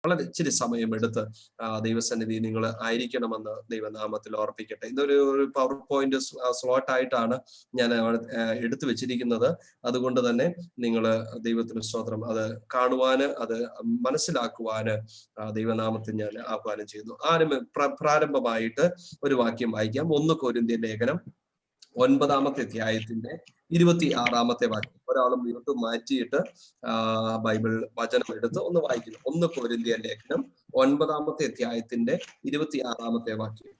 വളരെ ഇച്ചിരി സമയമെടുത്ത് ദൈവസന്നിധി നിങ്ങൾ ആയിരിക്കണമെന്ന് ദൈവനാമത്തിൽ ഓർപ്പിക്കട്ടെ. ഇതൊരു പവർ പോയിന്റ് സ്ലോട്ട് ആയിട്ടാണ് ഞാൻ എടുത്തു വെച്ചിരിക്കുന്നത്. അതുകൊണ്ട് തന്നെ നിങ്ങൾ ദൈവത്തിന് സ്തോത്രം അത് കാണുവാന്, അത് മനസ്സിലാക്കുവാന് ദൈവനാമത്തിൽ ഞാൻ ആഹ്വാനം ചെയ്യുന്നു. പ്രാരംഭമായിട്ട് ഒരു വാക്യം വായിക്കാം. 1 കൊരിന്ത്യർ ലേഖനം 9-ാമത്തെ അധ്യായത്തിന്റെ 26-ാമത്തെ വാക്യം. ഒരാളും വീണ്ടും മാറ്റിയിട്ട് ബൈബിൾ വചനം എടുത്ത് ഒന്ന് വായിക്കുന്നു. 1 കൊരിന്ത്യർ ലേഖനം 9-ാമത്തെ അധ്യായത്തിന്റെ 26-ാമത്തെ വാക്യം.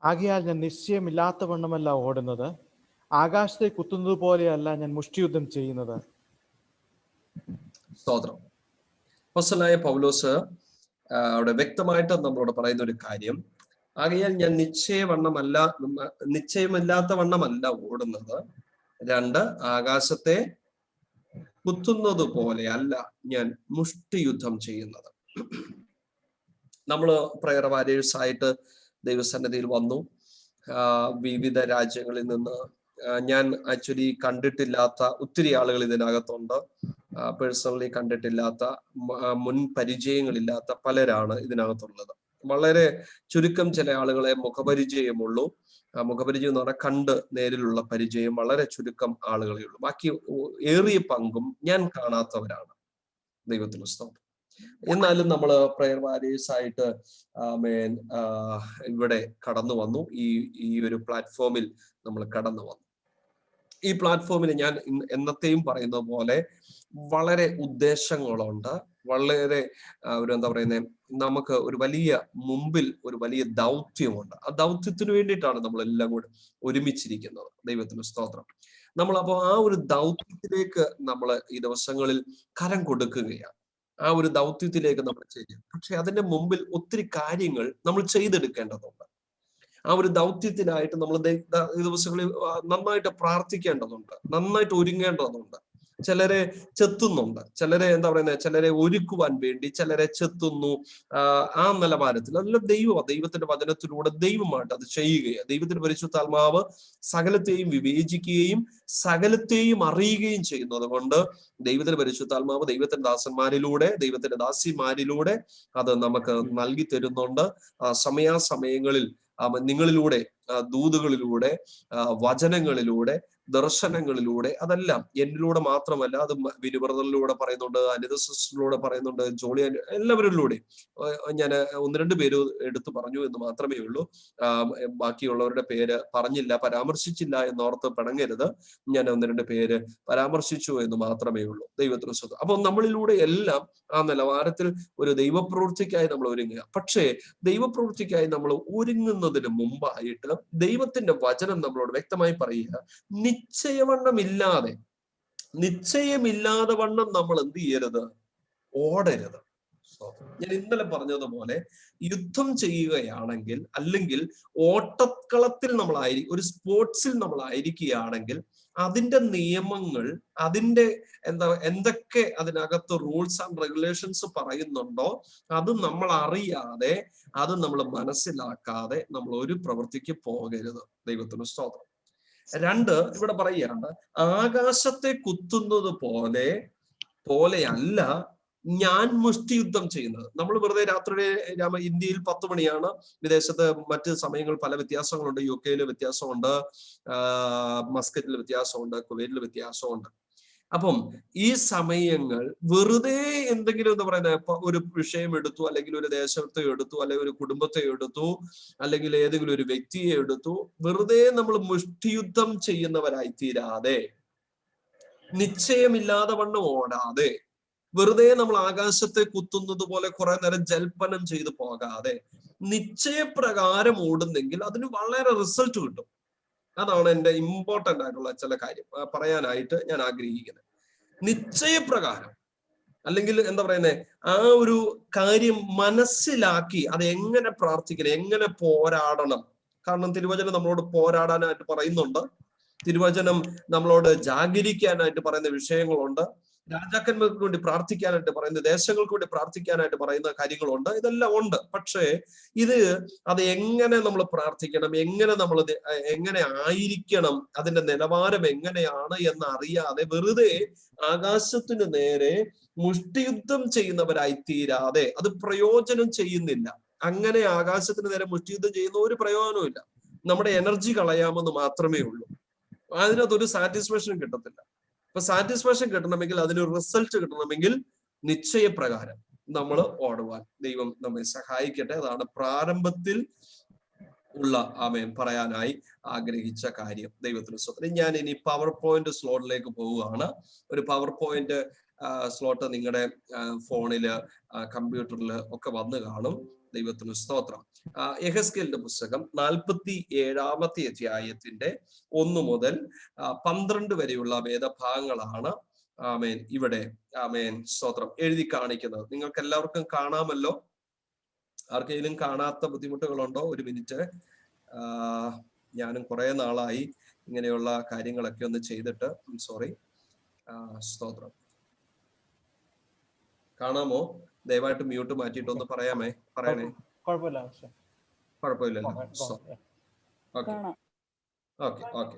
ആകയാൽ ഞാൻ നിശ്ചയമില്ലാത്തവണ്ണമല്ല ഓടുന്നത്, ആകാശത്തെ കുത്തുന്നത് പോലെയല്ല ഞാൻ മുഷ്ടിയുദ്ധം ചെയ്യുന്നത്. സ്തോത്രം. അപ്പോസ്തലനായ പൗലോസ് അവിടെ വ്യക്തമായിട്ട് നമ്മളോട് പറയുന്ന ഒരു കാര്യം, ആകയാൽ ഞാൻ നിശ്ചയമില്ലാത്ത വണ്ണമല്ല ഓടുന്നത്. 2, ആകാശത്തെ കുത്തുന്നത് പോലെ അല്ല ഞാൻ മുഷ്ടിയുദ്ധം ചെയ്യുന്നത്. നമ്മള് പ്രയർ വാരിയേഴ്സ് ആയിട്ട് ദൈവസന്നിധിയിൽ വന്നു. വിവിധ രാജ്യങ്ങളിൽ നിന്ന് ഞാൻ ആക്ച്വലി കണ്ടിട്ടില്ലാത്ത ഒത്തിരി ആളുകൾ ഇതിനകത്തുണ്ട്. പേഴ്സണലി കണ്ടിട്ടില്ലാത്ത, മുൻ പരിചയങ്ങളില്ലാത്ത പലരാണ് ഇതിനകത്തുള്ളത്. വളരെ ചുരുക്കം ചില ആളുകളെ മുഖപരിചയമുള്ളൂ. മുഖപരിചയം എന്ന് പറഞ്ഞാൽ കണ്ട് നേരിലുള്ള പരിചയം വളരെ ചുരുക്കം ആളുകളേ ഉള്ളൂ. ബാക്കി ഏറിയ പങ്കും ഞാൻ കാണാത്തവരാണ്. ദൈവത്തിന് സ്തോത്രം. എന്നാലും നമ്മൾ പ്രയർ വാരിയേഴ്സ് ആയിട്ട് ഇവിടെ കടന്നു വന്നു. ഈ ഒരു പ്ലാറ്റ്ഫോമിൽ നമ്മൾ കടന്നു വന്നു. ഈ പ്ലാറ്റ്ഫോമിൽ ഞാൻ എന്നത്തെയും പറയുന്ന പോലെ വളരെ ഉദ്ദേശങ്ങളുണ്ട്. വളരെ എന്താ പറയുന്നത്, നമുക്ക് ഒരു വലിയ മുമ്പിൽ ഒരു വലിയ ദൗത്യമുണ്ട്. ആ ദൗത്യത്തിന് വേണ്ടിയിട്ടാണ് നമ്മളെല്ലാം കൂടെ ഒരുമിച്ചിരിക്കുന്നത്. ദൈവത്തിന് സ്തോത്രം. നമ്മളപ്പോ ആ ഒരു ദൗത്യത്തിലേക്ക് നമ്മൾ ഈ ദിവസങ്ങളിൽ കരം കൊടുക്കുകയാണ്. ആ ഒരു ദൗത്യത്തിലേക്ക് നമ്മൾ ചെയ്യും. പക്ഷെ അതിന്റെ മുമ്പിൽ ഒത്തിരി കാര്യങ്ങൾ നമ്മൾ ചെയ്തെടുക്കേണ്ടതുണ്ട്. ആ ഒരു ദൗത്യത്തിനായിട്ട് നമ്മൾ ഈ ദിവസങ്ങളിൽ നന്നായിട്ട് പ്രാർത്ഥിക്കേണ്ടതുണ്ട്, നന്നായിട്ട് ഒരുങ്ങേണ്ടതുണ്ട്. ചിലരെ ചെത്തുന്നുണ്ട്, ചിലരെ എന്താ പറയുന്നത്, ചിലരെ ഒരുക്കുവാൻ വേണ്ടി ചിലരെ ചെത്തുന്നു. ആ നിലവാരത്തിൽ അതെല്ലാം ദൈവത്തിന്റെ വചനത്തിലൂടെ ദൈവമായിട്ട് അത് ചെയ്യുകയാണ്. ദൈവത്തിന്റെ പരിശുദ്ധാത്മാവ് സകലത്തെയും വിവേചിക്കുകയും സകലത്തെയും അറിയുകയും ചെയ്യുന്നത് കൊണ്ട് ദൈവത്തിന്റെ പരിശുദ്ധാത്മാവ് ദൈവത്തിന്റെ ദാസന്മാരിലൂടെ, ദൈവത്തിന്റെ ദാസിമാരിലൂടെ അത് നമുക്ക് നൽകി തരുന്നുണ്ട്. സമയാസമയങ്ങളിൽ നിങ്ങളിലൂടെ, ദൂതുകളിലൂടെ, വചനങ്ങളിലൂടെ, ദർശനങ്ങളിലൂടെ, അതെല്ലാം എന്നിലൂടെ മാത്രമല്ല, അത് വിനുബ്രദറിലൂടെ പറയുന്നുണ്ട്, അനിത സിസ്റ്ററിലൂടെ പറയുന്നുണ്ട്, ജോളി എല്ലാവരിലൂടെ. ഞാൻ 1-2 പേര് എടുത്തു പറഞ്ഞു എന്ന് മാത്രമേ ഉള്ളൂ. ബാക്കിയുള്ളവരുടെ പേര് പറഞ്ഞില്ല, പരാമർശിച്ചില്ല എന്നോർത്ത് പിണങ്ങരുത്. ഞാൻ 1-2 പേര് പരാമർശിച്ചു എന്ന് മാത്രമേ ഉള്ളൂ. ദൈവത്തിന് സ്തോത്രം. അപ്പൊ നമ്മളിലൂടെ എല്ലാം ആ നിലവാരത്തിൽ ഒരു ദൈവപ്രവൃത്തിക്കായി നമ്മൾ ഒരുങ്ങുക. പക്ഷേ ദൈവപ്രവൃത്തിക്കായി നമ്മൾ ഒരുങ്ങുന്നതിന് മുമ്പായിട്ട് ദൈവത്തിന്റെ വചനം നമ്മളോട് വ്യക്തമായി പറയുക, നിശ്ചയമില്ലാതെ വണ്ണം നമ്മൾ എന്ത് ചെയ്യരുത്, ഓടരുത്. ഞാൻ ഇന്നലെ പറഞ്ഞതുപോലെ യുദ്ധം ചെയ്യുകയാണെങ്കിൽ, അല്ലെങ്കിൽ ഓട്ടക്കളത്തിൽ ഒരു സ്പോർട്സിൽ നമ്മളായിരിക്കുകയാണെങ്കിൽ അതിന്റെ നിയമങ്ങൾ, അതിന്റെ എന്തൊക്കെ അതിനകത്ത് റൂൾസ് ആൻഡ് റെഗുലേഷൻസ് പറയുന്നുണ്ടോ അത് നമ്മൾ അറിയാതെ, അത് നമ്മൾ മനസ്സിലാക്കാതെ നമ്മൾ ഒരു പ്രവൃത്തിക്ക് പോകരുത്. ദൈവത്തിന് സ്തോത്രം. 2, ഇവിടെ പറയുകയാണ്, ആകാശത്തെ കുത്തുന്നത് പോലെയല്ല ഞാൻ മുഷ്ടിയുദ്ധം ചെയ്യുന്നത്. നമ്മൾ വെറുതെ രാത്രി, ഇന്ത്യയിൽ 10 മണിയാണ്, വിദേശത്ത് മറ്റ് സമയങ്ങൾ പല വ്യത്യാസങ്ങളുണ്ട്. UK വ്യത്യാസമുണ്ട്, മസ്കറ്റിൽ വ്യത്യാസമുണ്ട്, കുവൈറ്റിൽ വ്യത്യാസമുണ്ട്. അപ്പം ഈ സമയങ്ങൾ വെറുതെ എന്തെങ്കിലും എന്താ പറയുന്നത്, ഒരു വിഷയം എടുത്തു, അല്ലെങ്കിൽ ഒരു ദേശത്തെ എടുത്തു, അല്ലെങ്കിൽ ഒരു കുടുംബത്തെ എടുത്തു, അല്ലെങ്കിൽ ഏതെങ്കിലും ഒരു വ്യക്തിയെ എടുത്തു, വെറുതെ നമ്മൾ മുഷ്ടിയുദ്ധം ചെയ്യുന്നവരായി തീരാതെ, നിശ്ചയമില്ലാതെ വണ്ണം ഓടാതെ, വെറുതെ നമ്മൾ ആകാശത്തെ കുത്തുന്നത് പോലെ കുറെ നേരം ജൽപ്പനം ചെയ്തു പോകാതെ നിശ്ചയപ്രകാരം ഓടുന്നെങ്കിൽ അതിന് വളരെ റിസൾട്ട് കിട്ടും. അതാണ് എൻ്റെ ഇമ്പോർട്ടന്റ് ആയിട്ടുള്ള ചില കാര്യം പറയാനായിട്ട് ഞാൻ ആഗ്രഹിക്കുന്നത്. നിശ്ചയപ്രകാരം, അല്ലെങ്കിൽ എന്താ പറയുന്നത്, ആ ഒരു കാര്യം മനസ്സിലാക്കി അത് എങ്ങനെ പ്രാർത്ഥിക്കണം, എങ്ങനെ പോരാടണം. കാരണം തിരുവചനം നമ്മളോട് പോരാടാനായിട്ട് പറയുന്നുണ്ട്, തിരുവചനം നമ്മളോട് ജാഗരിക്കാനായിട്ട് പറയുന്ന വിഷയങ്ങളുണ്ട്. രാജാക്കന്മാർക്ക് വേണ്ടി പ്രാർത്ഥിക്കാനായിട്ട് പറയുന്ന, ദേശങ്ങൾക്ക് വേണ്ടി പ്രാർത്ഥിക്കാനായിട്ട് പറയുന്ന കാര്യങ്ങളുണ്ട്. ഇതെല്ലാം ഉണ്ട്. പക്ഷേ അത് എങ്ങനെ നമ്മൾ പ്രാർത്ഥിക്കണം, എങ്ങനെ ആയിരിക്കണം, അതിന്റെ നിലവാരം എങ്ങനെയാണ് എന്ന് അറിയാതെ വെറുതെ ആകാശത്തിന് നേരെ മുഷ്ടിയുദ്ധം ചെയ്യുന്നവരായി തീരാതെ അത് പ്രയോജനം ചെയ്യുന്നില്ല. അങ്ങനെ ആകാശത്തിന് നേരെ മുഷ്ടിയുദ്ധം ചെയ്യുന്ന ഒരു പ്രയോജനവും ഇല്ല. നമ്മുടെ എനർജി കളയാമെന്ന് മാത്രമേ ഉള്ളൂ. അതിനകത്തൊരു സാറ്റിസ്ഫാക്ഷൻ കിട്ടത്തില്ല. അപ്പൊ സാറ്റിസ്ഫാക്ഷൻ കിട്ടണമെങ്കിൽ, അതിനൊരു റിസൾട്ട് കിട്ടണമെങ്കിൽ നിശ്ചയപ്രകാരം നമ്മൾ ഓടുവാൻ ദൈവം നമ്മെ സഹായിക്കട്ടെ. അതാണ് പ്രാരംഭത്തിൽ ഉള്ള പറയാനായി ആഗ്രഹിച്ച കാര്യം. ദൈവത്തിന് സ്തോത്രം. ഞാൻ ഇനി പവർ പോയിന്റ് സ്ലോട്ടിലേക്ക് പോവുകയാണ്. ഒരു പവർ പോയിന്റ് സ്ലോട്ട് നിങ്ങളുടെ ഫോണില്, കമ്പ്യൂട്ടറില് ഒക്കെ വന്ന് കാണും. ദൈവത്തിന് സ്തോത്രം. യെഹെസ്കേലിന്റെ പുസ്തകം 47-ാമത്തെ അധ്യായത്തിന്റെ 1 മുതൽ 12 വരെയുള്ള വേദഭാഗങ്ങളാണ് ഇവിടെ സ്തോത്രം എഴുതി കാണിക്കുന്നത്. നിങ്ങൾക്ക് എല്ലാവർക്കും കാണാമല്ലോ? ആർക്കെങ്കിലും കാണാത്ത ബുദ്ധിമുട്ടുകളുണ്ടോ? ഒരു മിനിറ്റ്. ഞാനും കുറെ നാളായി ഇങ്ങനെയുള്ള കാര്യങ്ങളൊക്കെ ഒന്ന് ചെയ്തിട്ട്. സോറി. സ്തോത്രം. കാണാമോ? ദയവായിട്ട് മ്യൂട്ട് മാറ്റിയിട്ട് ഒന്ന് പറയണേ. കുഴപ്പമില്ലല്ലോ. ഓക്കെ.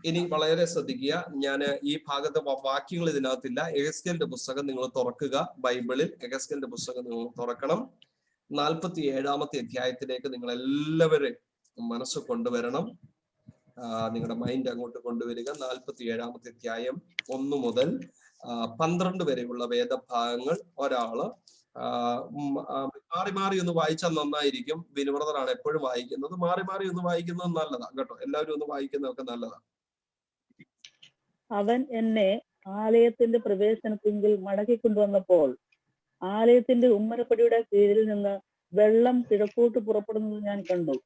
ഇനി വളരെ ശ്രദ്ധിക്കുക. ഞാൻ ഈ ഭാഗത്തെ വാക്യങ്ങൾ ഇതിനകത്തില്ല. യെഹെസ്കേലിന്റെ പുസ്തകം നിങ്ങൾ തുറക്കുക. ബൈബിളിൽ യെഹെസ്കേലിന്റെ പുസ്തകം നിങ്ങൾ തുറക്കണം. 47-ാമത്തെ അധ്യായത്തിലേക്ക് നിങ്ങൾ എല്ലാവരും മനസ്സ് കൊണ്ടുവരണം. നിങ്ങളുടെ മൈൻഡ് അങ്ങോട്ട് കൊണ്ടുവരിക. 47-ാമത്തെ അധ്യായം 1 മുതൽ 12 വരെയുള്ള വേദഭാഗങ്ങൾ ഒരാള് മാറി ഒന്ന് വായിച്ചാൽ നന്നായിരിക്കും. വിനുബ്രദറാണ് എപ്പോഴും വായിക്കുന്നത്. മാറി ഒന്ന് വായിക്കുന്നത് നല്ലതാണ് കേട്ടോ. എല്ലാവരും ഒന്ന് വായിക്കുന്നതൊക്കെ നല്ലതാണ്. അവൻ എന്നെ ആലയത്തിന്റെ പ്രവേശനത്തിങ്കിൽ മടക്കിക്കൊണ്ടുവന്നപ്പോൾ ആലയത്തിന്റെ ഉമ്മരപ്പടിയുടെ കീഴിൽ നിന്ന് വെള്ളം കിഴക്കോട്ട് പുറപ്പെടുന്നത് ഞാൻ കണ്ടു.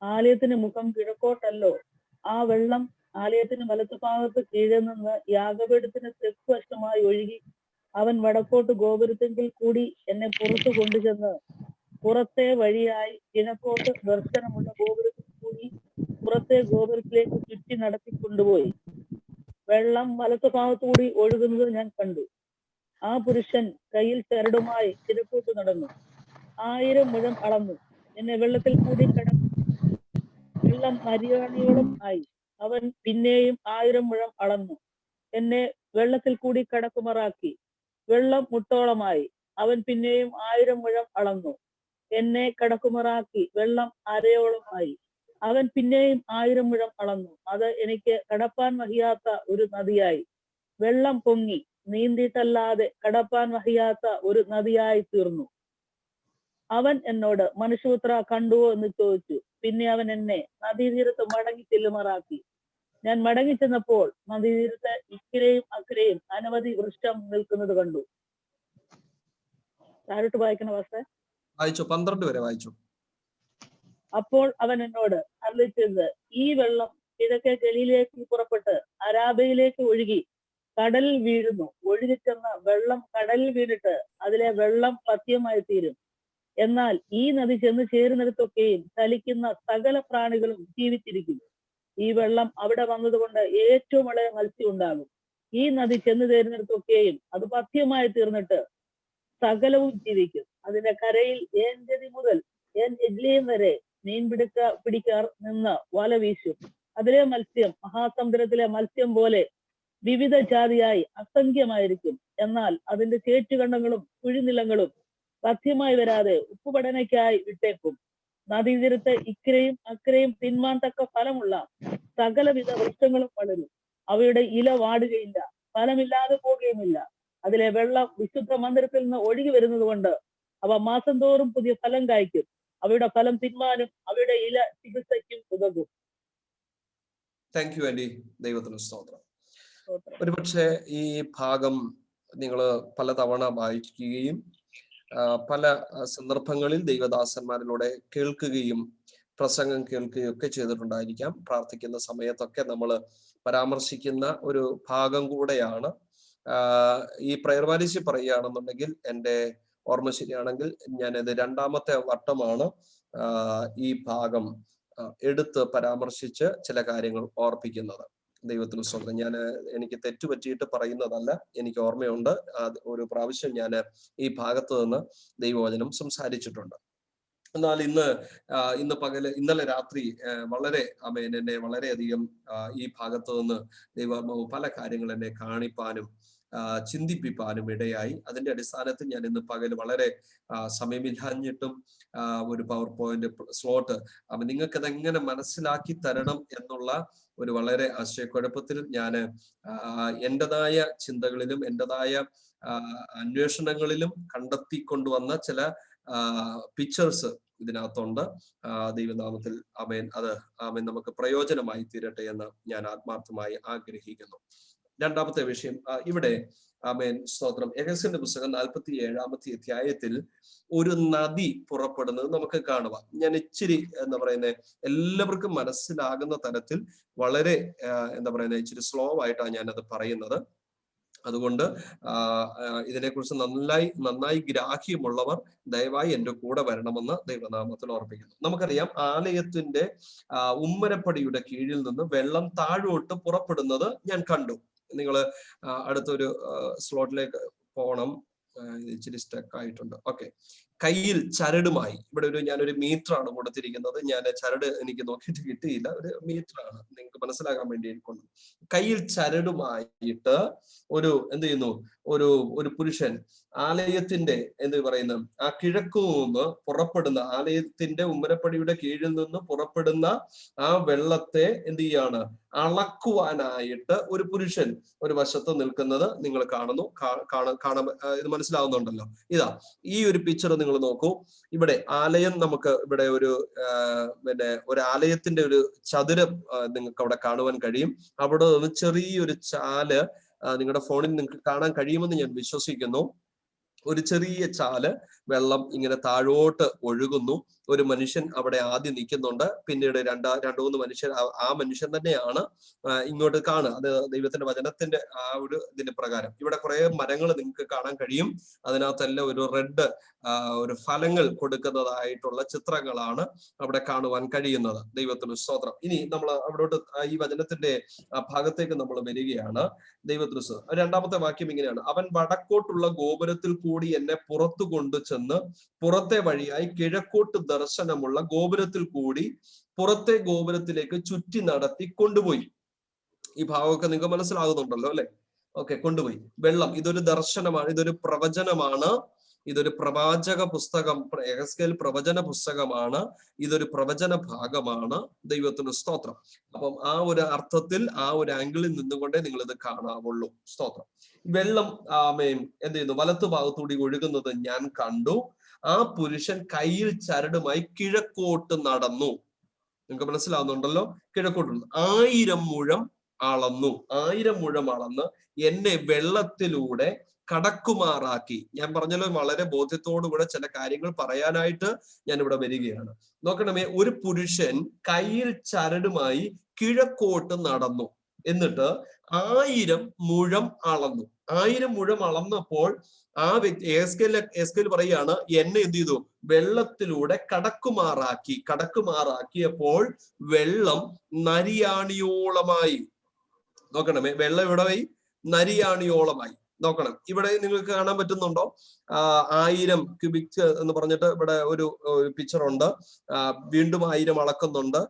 ആലയത്തിന് മുഖം കിഴക്കോട്ടല്ലോ. ആ വെള്ളം ആലയത്തിന് വലത്തുഭാഗത്ത് കീഴിൽ നിന്ന് യാഗപീഠത്തിന് തെക്ക് വശമായി ഒഴുകി അവൻ വടക്കോട്ട് ഗോപുരത്തെങ്കിൽ കൂടി എന്നെ പുറത്തു കൊണ്ടുചെന്ന് പുറത്തെ വഴിയായി കിഴക്കോട്ട് ദർശനമുള്ള ഗോപുരത്തിൽ കൂടി പുറത്തെ ഗോപുരത്തിലേക്ക് ചുറ്റി നടത്തിക്കൊണ്ടുപോയി. വെള്ളം വലത്തുഭാഗത്തുകൂടി ഒഴുകുന്നത് ഞാൻ കണ്ടു. ആ പുരുഷൻ കയ്യിൽ ചരടുമായി കിഴക്കോട്ട് നടന്നു. 1000 മുഴം അളന്നു എന്നെ വെള്ളത്തിൽ കൂടി കടന്നു. വെള്ളം മരിയാണിയോളം ആയി. അവൻ പിന്നെയും 1000 മുഴം അളന്നു എന്നെ വെള്ളത്തിൽ കൂടി കടക്കുമാറാക്കി. വെള്ളം മുട്ടോളമായി. അവൻ പിന്നെയും 1000 മുഴം അളന്നു എന്നെ കടക്കുമാറാക്കി. വെള്ളം അരയോളമായി. അവൻ പിന്നെയും 1000 മുഴം അളന്നു. അത് എനിക്ക് കടപ്പാൻ വഹിയാത്ത ഒരു നദിയായി. വെള്ളം പൊങ്ങി നീന്തിയിട്ടല്ലാതെ കടപ്പാൻ വഹിയാത്ത ഒരു നദിയായി തീർന്നു. അവൻ എന്നോട്, മനുഷ്യപുത്ര, കണ്ടുവോ എന്ന് ചോദിച്ചു. പിന്നെ അവൻ എന്നെ നദീതീരത്ത് മടങ്ങി ചെല്ലുമാറാക്കി. ഞാൻ മടങ്ങി ചെന്നപ്പോൾ നദീതീരത്ത് ഇക്കരെയും അക്കരെയും അനവധി വൃക്ഷം നിൽക്കുന്നത് കണ്ടു. താഴോട്ട് വായിക്കണ വാസേ? വായിച്ചു. 12 വരെ വായിച്ചു. അപ്പോൾ അവൻ എന്നോട് അരുളിച്ചത്, ഈ വെള്ളം കിഴക്കേ ഗലീലയിലേക്ക് പുറപ്പെട്ട് അരാബയിലേക്ക് ഒഴുകി കടലിൽ വീഴുന്നു. ഒഴുകിച്ചെന്ന വെള്ളം കടലിൽ വീണിട്ട് അതിലെ വെള്ളം പഥ്യമായി തീരും. എന്നാൽ ഈ നദി ചെന്ന് ചേരുന്നിടത്തൊക്കെയും ചലിക്കുന്ന സകല പ്രാണികളും ജീവിച്ചിരിക്കും. ഈ വെള്ളം അവിടെ വന്നതുകൊണ്ട് ഏറ്റവും വളരെ മത്സ്യം ഉണ്ടാകും. ഈ നദി ചെന്ന് ചേരുന്നിടത്തൊക്കെയും അത് പഥ്യമായി തീർന്നിട്ട് സകലവും ജീവിക്കും. അതിന്റെ കരയിൽ ഏൻഗതി മുതൽ എഗ്ലിയം വരെ മീൻ പിടിക്കാർ നിന്ന് വല വീശും. അതിലെ മത്സ്യം മഹാസമുദ്രത്തിലെ മത്സ്യം പോലെ വിവിധ ജാതിയായി അസംഖ്യമായിരിക്കും. എന്നാൽ അതിന്റെ ചേറ്റുകണ്ടങ്ങളും കുഴിനിലങ്ങളും പഥ്യമായി വരാതെ ഉപ്പുപടനയ്ക്കായി വിട്ടേക്കും. നദീതീരത്ത് ഇക്കരെയും അക്കരെയും തിന്മാൻ തക്ക ഫലമുള്ള സകലവിധ വൃക്ഷങ്ങളും വളരും. അവയുടെ ഇല വാടുകയില്ല, ഫലമില്ലാതെ പോകുകയുമില്ല. അതിലെ വെള്ളം വിശുദ്ധ മന്ദിരത്തിൽ നിന്ന് ഒഴുകി വരുന്നത് കൊണ്ട് അവ മാസം തോറും പുതിയ ഫലം കായ്ക്കും. അവയുടെ ഫലം തിന്മാനും അവയുടെ ഇല ചികിത്സയ്ക്കും ഉതകും. Thank you aunty. ദൈവത്തിന് സ്തോത്രം. ഒരുപക്ഷെ ഈ ഭാഗം നിങ്ങൾ പലതവണ വായിക്കുകയും പല സന്ദർഭങ്ങളിൽ ദൈവദാസന്മാരിലൂടെ കേൾക്കുകയും പ്രസംഗം കേൾക്കുകയും ഒക്കെ ചെയ്തിട്ടുണ്ടായിരിക്കാം. പ്രാർത്ഥിക്കുന്ന സമയത്തൊക്കെ നമ്മൾ പരാമർശിക്കുന്ന ഒരു ഭാഗം കൂടെയാണ്. ഈ പ്രയർ വാലിസി പറയുകയാണെന്നുണ്ടെങ്കിൽ, എൻ്റെ ഓർമ്മ ശരിയാണെങ്കിൽ ഞാനത് 2ാമത്തെ വട്ടമാണ് ഈ ഭാഗം എടുത്ത് പരാമർശിച്ച് ചില കാര്യങ്ങൾ ഓർപ്പിക്കുന്നത്. ദൈവത്തിന് സ്വന്തം. എനിക്ക് തെറ്റുപറ്റിയിട്ട് പറയുന്നതല്ല, എനിക്ക് ഓർമ്മയുണ്ട്. ഒരു പ്രാവശ്യം ഞാൻ ഈ ഭാഗത്ത് നിന്ന് ദൈവവചനം സംസാരിച്ചിട്ടുണ്ട്. എന്നാൽ ഇന്നലെ രാത്രി വളരെ എന്നെ വളരെയധികം ഈ ഭാഗത്ത് നിന്ന് ദൈവാത്മാവ് പല കാര്യങ്ങൾ എന്നെ കാണിപ്പാനും ചിന്തിപ്പിപ്പാനും ഇടയായി. അതിന്റെ അടിസ്ഥാനത്തിൽ ഞാൻ ഇന്ന് പകല് വളരെ സമയമില്ലാഞ്ഞിട്ടും ഒരു പവർ പോയിന്റ് സ്ലോട്ട് നിങ്ങൾക്ക് അതെങ്ങനെ മനസ്സിലാക്കി തരണം എന്നുള്ള ഒരു വളരെ ആശയക്കുഴപ്പത്തിൽ ഞാൻ എൻ്റെതായ ചിന്തകളിലും എൻ്റെതായ അന്വേഷണങ്ങളിലും കണ്ടെത്തിക്കൊണ്ടുവന്ന ചില പിക്ചേഴ്സ് ഇതിനകത്തുണ്ട്. ദൈവനാമത്തിൽ ആമേൻ നമുക്ക് പ്രയോജനമായി തീരട്ടെ എന്ന് ഞാൻ ആത്മാർത്ഥമായി ആഗ്രഹിക്കുന്നു. രണ്ടാമത്തെ വിഷയം ഇവിടെ ആമേൻ സ്തോത്രം. എഹെസ്കേലിന്റെ പുസ്തകം 47-ാമത്തെ അധ്യായത്തിൽ ഒരു നദി പുറപ്പെടുന്നത് നമുക്ക് കാണുക. ഞാൻ ഇച്ചിരി എല്ലാവർക്കും മനസ്സിലാകുന്ന തരത്തിൽ വളരെ ഇച്ചിരി സ്ലോ ആയിട്ടാണ് ഞാനത് പറയുന്നത്. അതുകൊണ്ട് ഇതിനെക്കുറിച്ച് നന്നായി ഗ്രാഹ്യമുള്ളവർ ദയവായി എൻ്റെ കൂടെ വരണമെന്ന് ദൈവനാമത്തിൽ ഓർപ്പിക്കുന്നു. നമുക്കറിയാം, ആലയത്തിന്റെ ഉമ്മരപ്പടിയുടെ കീഴിൽ നിന്ന് വെള്ളം താഴോട്ട് പുറപ്പെടുന്നത് ഞാൻ കണ്ടു. നിങ്ങൾ അടുത്തൊരു സ്ലോട്ടിലേക്ക് പോകണം. ഇച്ചിരി സ്റ്റക്ക് ആയിട്ടുണ്ട്. ഓക്കെ. കയ്യിൽ ചരടുമായി, ഇവിടെ ഞാനൊരു മീറ്ററാണ് കൊടുത്തിരിക്കുന്നത്. ഞാൻ ചരട് എനിക്ക് നോക്കിയിട്ട് കിട്ടിയില്ല, ഒരു മീറ്ററാണ്, നിങ്ങൾക്ക് മനസ്സിലാക്കാൻ വേണ്ടി കൊണ്ട്. കയ്യിൽ ചരടുമായിട്ട് ഒരു പുരുഷൻ ആലയത്തിന്റെ ആ കിഴക്കു നിന്ന് പുറപ്പെടുന്ന, ആലയത്തിന്റെ ഉമ്മരപ്പടിയുടെ കീഴിൽ നിന്ന് പുറപ്പെടുന്ന ആ വെള്ളത്തെ അളക്കുവാനായിട്ട് ഒരു പുരുഷൻ ഒരു വശത്ത് നിൽക്കുന്നത് നിങ്ങൾ കാണുന്നു. ഇത് മനസ്സിലാവുന്നുണ്ടല്ലോ. ഈ ഒരു പിക്ചർ നിങ്ങൾ നോക്കൂ. ഇവിടെ ആലയം, നമുക്ക് ഇവിടെ ഒരു ആലയത്തിന്റെ ഒരു ചതുരം നിങ്ങൾക്ക് അവിടെ കാണുവാൻ കഴിയും. അവിടെ നിന്ന് ചെറിയൊരു ചാല് നിങ്ങളുടെ ഫോണിൽ നിങ്ങൾക്ക് കാണാൻ കഴിയുമെന്ന് ഞാൻ വിശ്വസിക്കുന്നു. ഒരു ചെറിയ ചാല് വെള്ളം ഇങ്ങനെ താഴോട്ട് ഒഴുകുന്നു. ഒരു മനുഷ്യൻ അവിടെ ആദ്യം നിൽക്കുന്നുണ്ട്. പിന്നീട് രണ്ടു മൂന്ന് മനുഷ്യർ, ആ മനുഷ്യൻ തന്നെയാണ് ഇങ്ങോട്ട് കാണുക. അത് ദൈവത്തിന്റെ വചനത്തിന്റെ ആ ഒരു ഇതിന്റെ പ്രകാരം. ഇവിടെ കുറെ മരങ്ങൾ നിങ്ങൾക്ക് കാണാൻ കഴിയും. അതിനകത്തെല്ലാം ഒരു റെഡ് ഒരു ഫലങ്ങൾ കൊടുക്കുന്നതായിട്ടുള്ള ചിത്രങ്ങളാണ് അവിടെ കാണുവാൻ കഴിയുന്നത്. ദൈവത്തിന് സ്തോത്രം. ഇനി നമ്മൾ അവിടോട്ട് ഈ വചനത്തിന്റെ ഭാഗത്തേക്ക് നമ്മൾ വരികയാണ്. ദൈവത്തിന് സ്തോത്രം. രണ്ടാമത്തെ വാക്യം ഇങ്ങനെയാണ്: അവൻ വടക്കോട്ടുള്ള ഗോപുരത്തിൽ കൂടി എന്നെ പുറത്തു കൊണ്ടു ചെന്ന് പുറത്തെ വഴിയായി കിഴക്കോട്ട് ദർശനമുള്ള ഗോപുരത്തിൽ കൂടി പുറത്തെ ഗോപുരത്തിലേക്ക് ചുറ്റി നടത്തി കൊണ്ടുപോയി. ഈ ഭാഗമൊക്കെ നിങ്ങൾക്ക് മനസ്സിലാകുന്നുണ്ടല്ലോ അല്ലെ? ഓക്കെ. കൊണ്ടുപോയി. വെള്ളം ഇതൊരു ദർശനമാണ്, ഇതൊരു പ്രവചനമാണ്, ഇതൊരു പ്രവാചക പുസ്തകം, എഹെസ്കേൽ പ്രവചന പുസ്തകമാണ്, ഇതൊരു പ്രവചന ഭാഗമാണ്. ദൈവത്തിന് സ്തോത്രം. അപ്പം ആ ഒരു അർത്ഥത്തിൽ, ആ ഒരു ആംഗിളിൽ നിന്നുകൊണ്ടേ നിങ്ങൾ ഇത് കാണാവുള്ളൂ. സ്തോത്രം. വെള്ളം വലത്തു ഭാഗത്തൂടി ഒഴുകുന്നത് ഞാൻ കണ്ടു. ആ പുരുഷൻ കയ്യിൽ ചരടുമായി കിഴക്കോട്ട് നടന്നു. നിങ്ങൾക്ക് മനസ്സിലാവുന്നുണ്ടല്ലോ? കിഴക്കോട്ട് 1000 മുഴം അളന്നു. 1000 മുഴം അളന്ന് എന്നെ വെള്ളത്തിലൂടെ കടക്കുമാറാക്കി. ഞാൻ പറഞ്ഞല്ലോ, വളരെ ബോധ്യത്തോടുകൂടെ ചില കാര്യങ്ങൾ പറയാനായിട്ട് ഞാൻ ഇവിടെ വരികയാണ്. നോക്കണമേ, ഒരു പുരുഷൻ കയ്യിൽ ചരടുമായി കിഴക്കോട്ട് നടന്നു. എന്നിട്ട് 1000 മുഴം അളന്നു. 1000 മുഴം അളന്നപ്പോൾ ആ വ്യക്തി എഹെസ്കേൽ പറയുകയാണ്, എന്നെ എന്ത് ചെയ്തു? വെള്ളത്തിലൂടെ കടക്കുമാറാക്കിയപ്പോൾ വെള്ളം നരിയാണിയോളമായി. നോക്കണമേ, വെള്ളം ഇവിടെ നരിയാണിയോളമായി. നോക്കണം, ഇവിടെ നിങ്ങൾക്ക് കാണാൻ പറ്റുന്നുണ്ടോ? 1000 ക്യൂബിക് എന്ന് പറഞ്ഞിട്ട് ഇവിടെ ഒരു പിക്ചർ ഉണ്ട്. വീണ്ടും 1000 അളക്കുന്നുണ്ട്.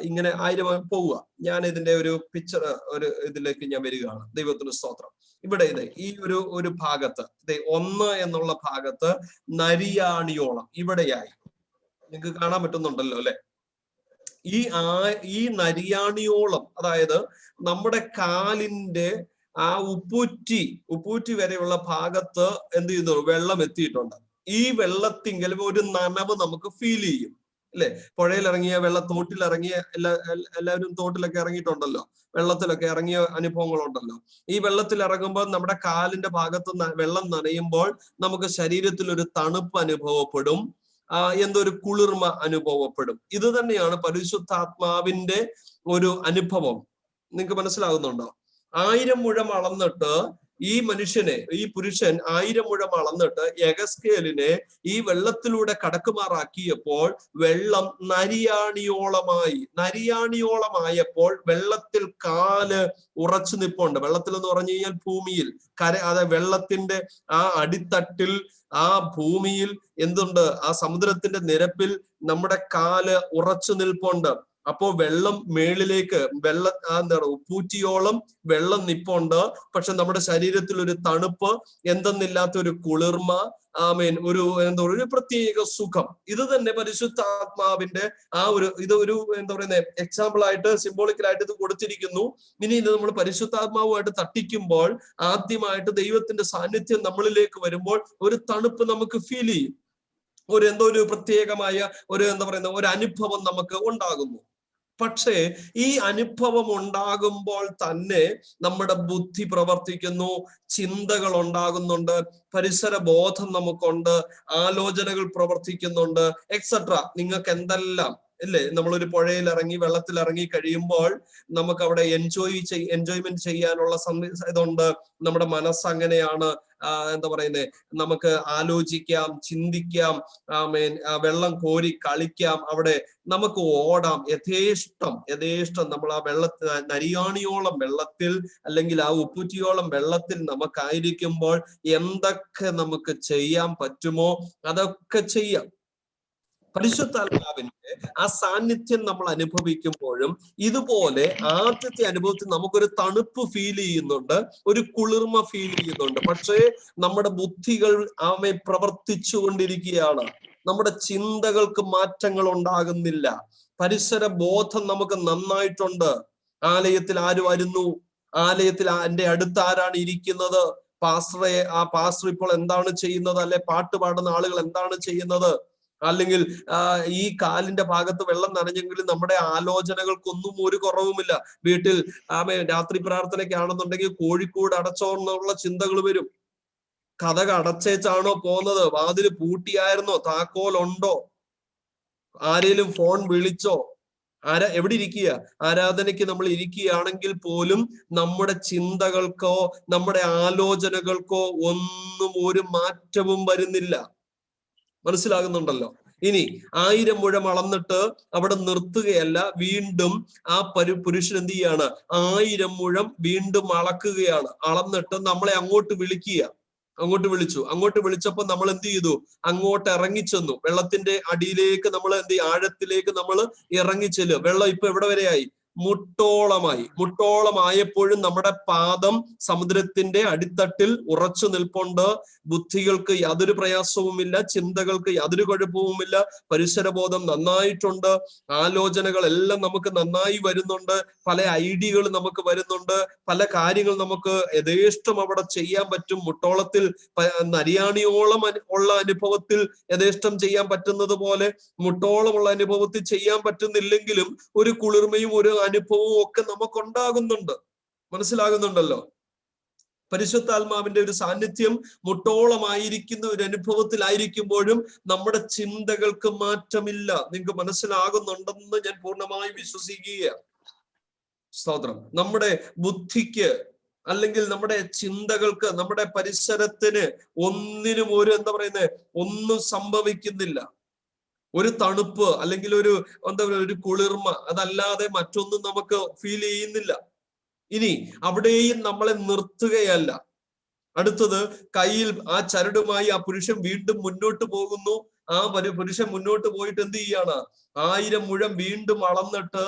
ഇങ്ങനെ 1000 പോവുക. ഞാൻ ഇതിന്റെ ഒരു പിക്ചർ ഇതിലേക്ക് ഞാൻ വരികയാണ്. ദൈവത്തിന് സ്തോത്രം. ഇവിടെ ഈ ഒരു ഭാഗത്ത് 1 എന്നുള്ള ഭാഗത്ത് നരിയാണിയോളം ഇവിടെയായി നിങ്ങൾക്ക് കാണാൻ പറ്റുന്നുണ്ടല്ലോ അല്ലെ? ഈ നരിയാണിയോളം, അതായത് നമ്മുടെ കാലിന്റെ ആ ഉപ്പൂറ്റി വരെയുള്ള ഭാഗത്ത് എന്ത് ചെയ്യുന്നു? വെള്ളം എത്തിയിട്ടുണ്ട്. ഈ വെള്ളത്തിങ്കലും ഒരു നനവ് നമുക്ക് ഫീൽ ചെയ്യും അല്ലെ? പുഴയിലിറങ്ങിയ തോട്ടിലിറങ്ങിയ എല്ലാവരും തോട്ടിലൊക്കെ ഇറങ്ങിയിട്ടുണ്ടല്ലോ, വെള്ളത്തിലൊക്കെ ഇറങ്ങിയ അനുഭവങ്ങളുണ്ടല്ലോ. ഈ വെള്ളത്തിൽ ഇറങ്ങുമ്പോൾ നമ്മുടെ കാലിന്റെ ഭാഗത്ത് വെള്ളം നനയുമ്പോൾ നമുക്ക് ശരീരത്തിൽ ഒരു തണുപ്പ് അനുഭവപ്പെടും, എന്തൊരു കുളിർമ അനുഭവപ്പെടും. ഇത് തന്നെയാണ് പരിശുദ്ധാത്മാവിന്റെ ഒരു അനുഭവം. നിങ്ങൾക്ക് മനസ്സിലാകുന്നുണ്ടോ? 1000 മുഴം അളന്നിട്ട് ഈ പുരുഷൻ 1000 മുഴം അളന്നിട്ട് യഹസ്കേലിനെ ഈ വെള്ളത്തിലൂടെ കടക്കുമാറാക്കിയപ്പോൾ വെള്ളം നരിയാണിയോളമായപ്പോൾ വെള്ളത്തിൽ കാല് ഉറച്ചു നിപ്പുണ്ട്. വെള്ളത്തിൽ എന്ന് പറഞ്ഞു കഴിഞ്ഞാൽ ഭൂമിയിൽ വെള്ളത്തിന്റെ ആ അടിത്തട്ടിൽ, ആ ഭൂമിയിൽ എന്തുണ്ട്? ആ സമുദ്രത്തിന്റെ നിരപ്പിൽ നമ്മുടെ കാല് ഉറച്ചു നിൽപ്പുണ്ട്. അപ്പോ വെള്ളം മേളിലേക്ക് ഉപ്പൂറ്റിയോളം വെള്ളം നിപ്പുണ്ട്. പക്ഷെ നമ്മുടെ ശരീരത്തിൽ ഒരു തണുപ്പ്, എന്തെന്നില്ലാത്ത ഒരു കുളിർമ, ഒരു പ്രത്യേക സുഖം. ഇത് തന്നെ പരിശുദ്ധാത്മാവിന്റെ ഒരു എക്സാമ്പിൾ ആയിട്ട്, സിംബോളിക്കലായിട്ട് ഇത് കൊടുത്തിരിക്കുന്നു. ഇനി ഇത് നമ്മൾ പരിശുദ്ധാത്മാവുമായിട്ട് തട്ടിക്കുമ്പോൾ ആദ്യമായിട്ട് ദൈവത്തിന്റെ സാന്നിധ്യം നമ്മളിലേക്ക് വരുമ്പോൾ ഒരു തണുപ്പ് നമുക്ക് ഫീൽ ചെയ്യും. ഒരു പ്രത്യേകമായ ഒരു അനുഭവം നമുക്ക് ഉണ്ടാകുന്നു. പക്ഷേ ഈ അനുഭവം ഉണ്ടാകുമ്പോൾ തന്നെ നമ്മുടെ ബുദ്ധി പ്രവർത്തിക്കുന്നു, ചിന്തകൾ ഉണ്ടാകുന്നുണ്ട്, പരിസര ബോധം നമുക്കുണ്ട്, ആലോചനകൾ പ്രവർത്തിക്കുന്നുണ്ട്, എക്സെട്ര. നിങ്ങൾക്ക് എന്തെല്ലാം അല്ലേ, നമ്മളൊരു പുഴയിൽ ഇറങ്ങി വെള്ളത്തിൽ ഇറങ്ങി കഴിയുമ്പോൾ നമുക്ക് അവിടെ എൻജോയ്മെന്റ് ചെയ്യാനുള്ള ഇതുണ്ട്. നമ്മുടെ മനസ്സ് അങ്ങനെയാണ്, നമുക്ക് ആലോചിക്കാം, ചിന്തിക്കാം, വെള്ളം കോരി കളിക്കാം, അവിടെ നമുക്ക് ഓടാം യഥേഷ്ടം. നമ്മൾ ആ നരിയാണിയോളം വെള്ളത്തിൽ അല്ലെങ്കിൽ ആ ഉപ്പുറ്റിയോളം വെള്ളത്തിൽ നമുക്കായിരിക്കുമ്പോൾ എന്തൊക്കെ നമുക്ക് ചെയ്യാൻ പറ്റുമോ അതൊക്കെ ചെയ്യാം. പരിശുദ്ധാത്മാവിന്റെ ആ സാന്നിധ്യം നമ്മൾ അനുഭവിക്കുമ്പോഴും ഇതുപോലെ ആദ്യത്തെ അനുഭവത്തിൽ നമുക്കൊരു തണുപ്പ് ഫീൽ ചെയ്യുന്നുണ്ട്, ഒരു കുളിർമ ഫീൽ ചെയ്യുന്നുണ്ട്. പക്ഷേ നമ്മുടെ ബുദ്ധികൾ പ്രവർത്തിച്ചു കൊണ്ടിരിക്കുകയാണ്. നമ്മുടെ ചിന്തകൾക്ക് മാറ്റങ്ങൾ ഉണ്ടാകുന്നില്ല. പരിസര ബോധം നമുക്ക് നന്നായിട്ടുണ്ട്. ആലയത്തിൽ ആര് വരുന്നു, ആലയത്തിൽ എന്റെ അടുത്ത് ആരാണ് ഇരിക്കുന്നത്, പാസ്റ്റർ ഇപ്പോൾ എന്താണ് ചെയ്യുന്നത്, അല്ലെ പാട്ട് പാടുന്ന ആളുകൾ എന്താണ് ചെയ്യുന്നത്, അല്ലെങ്കിൽ ഈ കാലിന്റെ ഭാഗത്ത് വെള്ളം നനഞ്ഞെങ്കിലും നമ്മുടെ ആലോചനകൾക്കൊന്നും ഒരു കുറവുമില്ല. വീട്ടിൽ രാത്രി പ്രാർത്ഥനയ്ക്കാണെന്നുണ്ടെങ്കിൽ കോഴിക്കോട് അടച്ചോ എന്നുള്ള ചിന്തകൾ വരും. കഥക് അടച്ചേച്ചാണോ പോകുന്നത്, വാതില് പൂട്ടിയായിരുന്നോ, താക്കോലുണ്ടോ, ആരേലും ഫോൺ വിളിച്ചോ, എവിടെ ഇരിക്കുക, ആരാധനയ്ക്ക് നമ്മൾ ഇരിക്കുകയാണെങ്കിൽ പോലും നമ്മുടെ ചിന്തകൾക്കോ നമ്മുടെ ആലോചനകൾക്കോ ഒന്നും ഒരു മാറ്റവും വരുന്നില്ല. മനസ്സിലാകുന്നുണ്ടല്ലോ? ഇനി 1000 മുഴം അളന്നിട്ട് അവിടെ നിർത്തുകയല്ല, വീണ്ടും ആ പുരുഷൻ എന്ത് ചെയ്യാണ്, 1000 മുഴം വീണ്ടും അളക്കുകയാണ്. അളന്നിട്ട് നമ്മളെ അങ്ങോട്ട് വിളിച്ചപ്പോ നമ്മൾ എന്ത് ചെയ്തു, അങ്ങോട്ട് ഇറങ്ങിച്ചെന്നു. വെള്ളത്തിന്റെ അടിയിലേക്ക് നമ്മൾ ആഴത്തിലേക്ക് നമ്മൾ ഇറങ്ങിച്ചെല്ലും. വെള്ളം ഇപ്പൊ എവിടെ വരെയായി? മുട്ടോളമായപ്പോഴും നമ്മുടെ പാദം സമുദ്രത്തിന്റെ അടിത്തട്ടിൽ ഉറച്ചു നിൽപ്പുണ്ട്. ബുദ്ധികൾക്ക് യാതൊരു പ്രയാസവുമില്ല, ചിന്തകൾക്ക് യാതൊരു കുഴപ്പവുമില്ല, പരിസരബോധം നന്നായിട്ടുണ്ട്, ആലോചനകളെല്ലാം നമുക്ക് നന്നായി വരുന്നുണ്ട്, പല ഐഡിയകൾ നമുക്ക് വരുന്നുണ്ട്, പല കാര്യങ്ങൾ നമുക്ക് യഥേഷ്ടം അവിടെ ചെയ്യാൻ പറ്റും. മുട്ടോളത്തിൽ നരിയാണിയോളം ഉള്ള അനുഭവത്തിൽ യഥേഷ്ടം ചെയ്യാൻ പറ്റുന്നത് പോലെ മുട്ടോളമുള്ള അനുഭവത്തിൽ ചെയ്യാൻ പറ്റുന്നില്ലെങ്കിലും ഒരു കുളിർമയും ഒരു അനുഭവവും ഒക്കെ നമുക്കുണ്ടാകുന്നുണ്ട്. മനസ്സിലാകുന്നുണ്ടല്ലോ? പരിശുദ്ധാത്മാവിന്റെ ഒരു സാന്നിധ്യം മുട്ടോളമായിരിക്കുന്ന ഒരു അനുഭവത്തിലായിരിക്കുമ്പോഴും നമ്മുടെ ചിന്തകൾക്ക് മാറ്റമില്ല. നിങ്ങൾക്ക് മനസ്സിലാകുന്നുണ്ടെന്ന് ഞാൻ പൂർണ്ണമായി വിശ്വസിക്കുകയാണ്. സ്തോത്രം. നമ്മുടെ ബുദ്ധിക്ക് അല്ലെങ്കിൽ നമ്മുടെ ചിന്തകൾക്ക്, നമ്മുടെ പരിസരത്തിന് ഒന്നിനും ഒന്നും സംഭവിക്കുന്നില്ല. ഒരു തണുപ്പ് അല്ലെങ്കിൽ ഒരു കുളിർമ അതല്ലാതെ മറ്റൊന്നും നമുക്ക് ഫീൽ ചെയ്യുന്നില്ല. ഇനി അവിടെയും നമ്മളെ നിർത്തുകയല്ല. അടുത്തത്, കയ്യിൽ ആ ചരടുമായി ആ പുരുഷൻ വീണ്ടും മുന്നോട്ട് പോകുന്നു. ആ പുരുഷൻ മുന്നോട്ട് പോയിട്ട് എന്ത് ചെയ്യാണ്, 1000 മുഴം വീണ്ടും അളന്നിട്ട്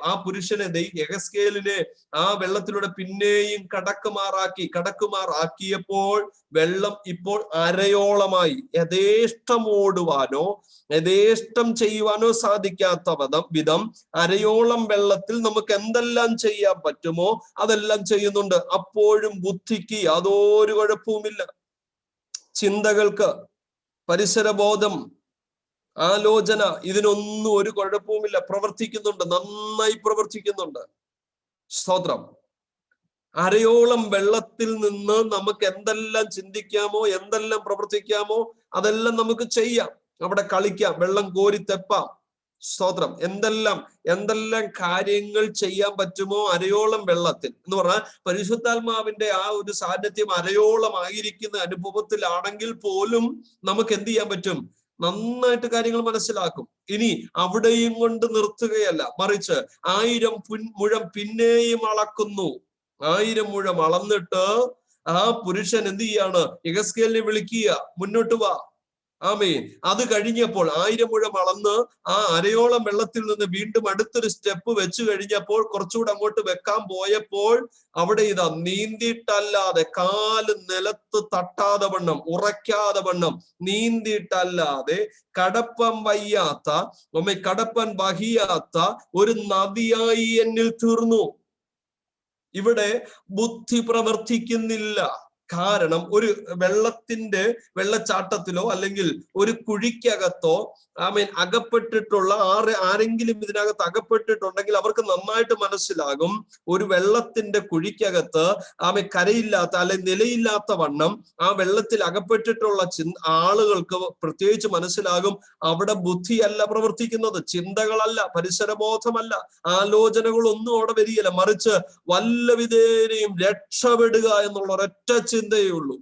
ആ പുരുഷനെ യഹസ്കേലിനെ ആ വെള്ളത്തിലൂടെ പിന്നെയും കടക്കുമാറാക്കിയപ്പോൾ വെള്ളം ഇപ്പോൾ അരയോളമായി. യഥേഷ്ടം ഓടുവാനോ യഥേഷ്ടം ചെയ്യുവാനോ സാധിക്കാത്ത വിധം അരയോളം വെള്ളത്തിൽ നമുക്ക് എന്തെല്ലാം ചെയ്യാൻ പറ്റുമോ അതെല്ലാം ചെയ്യുന്നുണ്ട്. അപ്പോഴും ബുദ്ധിക്ക് യാതൊരു കുഴപ്പവുമില്ല, ചിന്തകൾക്ക്, പരിസരബോധം, ആലോചന, ഇതിനൊന്നും ഒരു കുഴപ്പവുമില്ല. പ്രവർത്തിക്കുന്നുണ്ട്, നന്നായി പ്രവർത്തിക്കുന്നുണ്ട്. സ്തോത്രം. അരയോളം വെള്ളത്തിൽ നിന്ന് നമുക്ക് എന്തെല്ലാം ചിന്തിക്കാമോ എന്തെല്ലാം പ്രവർത്തിക്കാമോ അതെല്ലാം നമുക്ക് ചെയ്യാം. അവിടെ കളിക്കാം, വെള്ളം കോരി തെപ്പാം, സ്തോത്രം. എന്തെല്ലാം കാര്യങ്ങൾ ചെയ്യാൻ പറ്റുമോ അരയോളം വെള്ളത്തിൽ എന്ന് പറഞ്ഞാൽ പരിശുദ്ധാത്മാവിന്റെ ആ ഒരു സാന്നിധ്യം അരയോളം ആയിരിക്കുന്ന അനുഭവത്തിലാണെങ്കിൽ പോലും നമുക്ക് എന്ത് ചെയ്യാൻ പറ്റും? നന്നായിട്ട് കാര്യങ്ങൾ മനസ്സിലാക്കും. ഇനി അവിടെയും കൊണ്ട് നിർത്തുകയല്ല, മറിച്ച് 1000 മുഴം പിന്നെയും അളക്കുന്നു. 1000 മുഴം അളന്നിട്ട് ആ പുരുഷൻ എന്ത് ചെയ്യാണ്? യെഹെസ്കേലിനെ വിളിക്കുക, മുന്നോട്ട് വാ. ആമേൻ. അത് കഴിഞ്ഞപ്പോൾ 1000 മുഴം അളന്ന് ആ അരയോളം വെള്ളത്തിൽ നിന്ന് വീണ്ടും അടുത്തൊരു സ്റ്റെപ്പ് വെച്ച് കഴിഞ്ഞപ്പോൾ, കുറച്ചുകൂടെ അങ്ങോട്ട് വെക്കാൻ പോയപ്പോൾ അവിടെ ഇതാ നീന്തിയിട്ടല്ലാതെ, കാല് നിലത്ത് തട്ടാതെ വണ്ണം, ഉറയ്ക്കാതെ വണ്ണം നീന്തിയിട്ടല്ലാതെ കടപ്പൻ വഹിയാത്ത ഒരു നദിയായി എന്നിൽ തീർന്നു. ഇവിടെ ബുദ്ധി പ്രവർത്തിക്കുന്നില്ല. കാരണം ഒരു വെള്ളച്ചാട്ടത്തിലോ അല്ലെങ്കിൽ ഒരു കുഴിക്കകത്തോ അകപ്പെട്ടിട്ടുള്ള ആരെങ്കിലും ഇതിനകത്ത് അകപ്പെട്ടിട്ടുണ്ടെങ്കിൽ അവർക്ക് നന്നായിട്ട് മനസ്സിലാകും, ഒരു വെള്ളത്തിന്റെ കുഴിക്കകത്ത് കരയില്ലാത്ത അല്ലെങ്കിൽ നിലയില്ലാത്ത വണ്ണം ആ വെള്ളത്തിൽ അകപ്പെട്ടിട്ടുള്ള ആളുകൾക്ക് പ്രത്യേകിച്ച് മനസ്സിലാകും, അവിടെ ബുദ്ധിയല്ല പ്രവർത്തിക്കുന്നത്, ചിന്തകളല്ല, പരിസരബോധമല്ല, ആലോചനകളൊന്നും അവിടെ വരികയില്ല, മറിച്ച് വല്ലവിധേനയും രക്ഷപ്പെടുക എന്നുള്ള ഒരൊറ്റ ചിന്തയേ ഉള്ളൂ.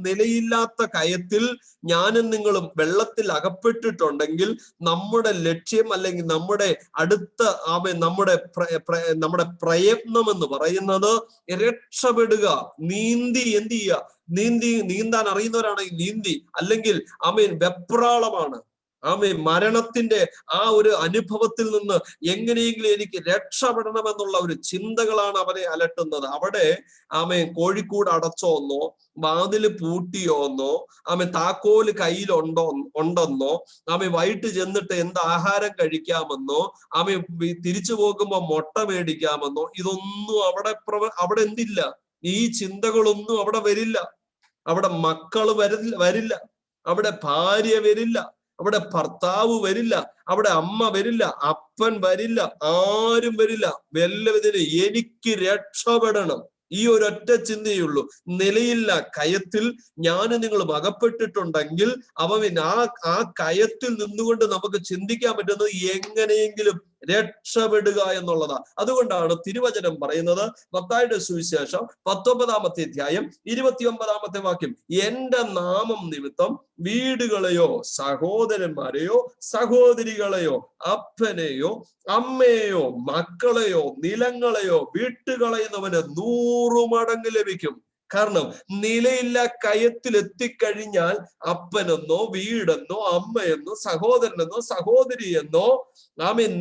നിലയില്ലാത്ത കയത്തിൽ ഞാനും നിങ്ങളും വെള്ളത്തിൽ അകപ്പെട്ടിട്ടുണ്ടെങ്കിൽ നമ്മുടെ ലക്ഷ്യം അല്ലെങ്കിൽ നമ്മുടെ നമ്മുടെ പ്രയത്നം എന്ന് പറയുന്നത് രക്ഷപ്പെടുക. നീന്തി എന്ത് ചെയ്യുക? നീന്താൻ അറിയുന്നവരാണെങ്കിൽ നീന്തി, അല്ലെങ്കിൽ വെപ്രാളമാണ്. മരണത്തിന്റെ ആ ഒരു അനുഭവത്തിൽ നിന്ന് എങ്ങനെയെങ്കിലും എനിക്ക് രക്ഷപ്പെടണമെന്നുള്ള ഒരു ചിന്തകളാണ് അവരെ അലട്ടുന്നത്. അവിടെ കോഴിക്കൂട് അടച്ചോന്നോ, വാതില് പൂട്ടിയോന്നോ, താക്കോല് കയ്യിലുണ്ടെന്നോ, വൈകിട്ട് ചെന്നിട്ട് എന്ത് ആഹാരം കഴിക്കാമെന്നോ, തിരിച്ചു പോകുമ്പോ മുട്ട മേടിക്കാമെന്നോ, ഇതൊന്നും അവിടെ എന്തില്ല. ഈ ചിന്തകളൊന്നും അവിടെ വരില്ല. അവിടെ മക്കള് വരില്ല, അവിടെ ഭാര്യ വരില്ല, അവിടെ ഭർത്താവ് വരില്ല, അവിടെ അമ്മ വരില്ല, അപ്പൻ വരില്ല, ആരും വരില്ല. വല്ലവിധേന എനിക്ക് രക്ഷപ്പെടണം, ഈ ഒരൊറ്റ ചിന്തയുള്ളൂ. നിലയില്ല കയത്തിൽ ഞാനും നിങ്ങളും അകപ്പെട്ടിട്ടുണ്ടെങ്കിൽ ആ കയത്തിൽ നിന്നുകൊണ്ട് നമുക്ക് ചിന്തിക്കാൻ പറ്റുന്നത് എങ്ങനെയെങ്കിലും രക്ഷപ്പെടുക എന്നുള്ളതാ. അതുകൊണ്ടാണ് തിരുവചനം പറയുന്നത്, മത്തായിയുടെ സുവിശേഷം 19-ാമത്തെ അധ്യായം 29-ാമത്തെ വാക്യം, എന്റെ നാമം നിമിത്തം വീടുകളെയോ സഹോദരന്മാരെയോ സഹോദരികളെയോ അപ്പനെയോ അമ്മയെയോ മക്കളെയോ നിലങ്ങളെയോ വിട്ടുകളയുന്നവന് 100 മടങ്ങ് ലഭിക്കും. കാരണം നിലയില്ല കയത്തിൽ എത്തിക്കഴിഞ്ഞാൽ അപ്പനെന്നോ വീടെന്നോ അമ്മയെന്നോ സഹോദരനെന്നോ സഹോദരിയെന്നോ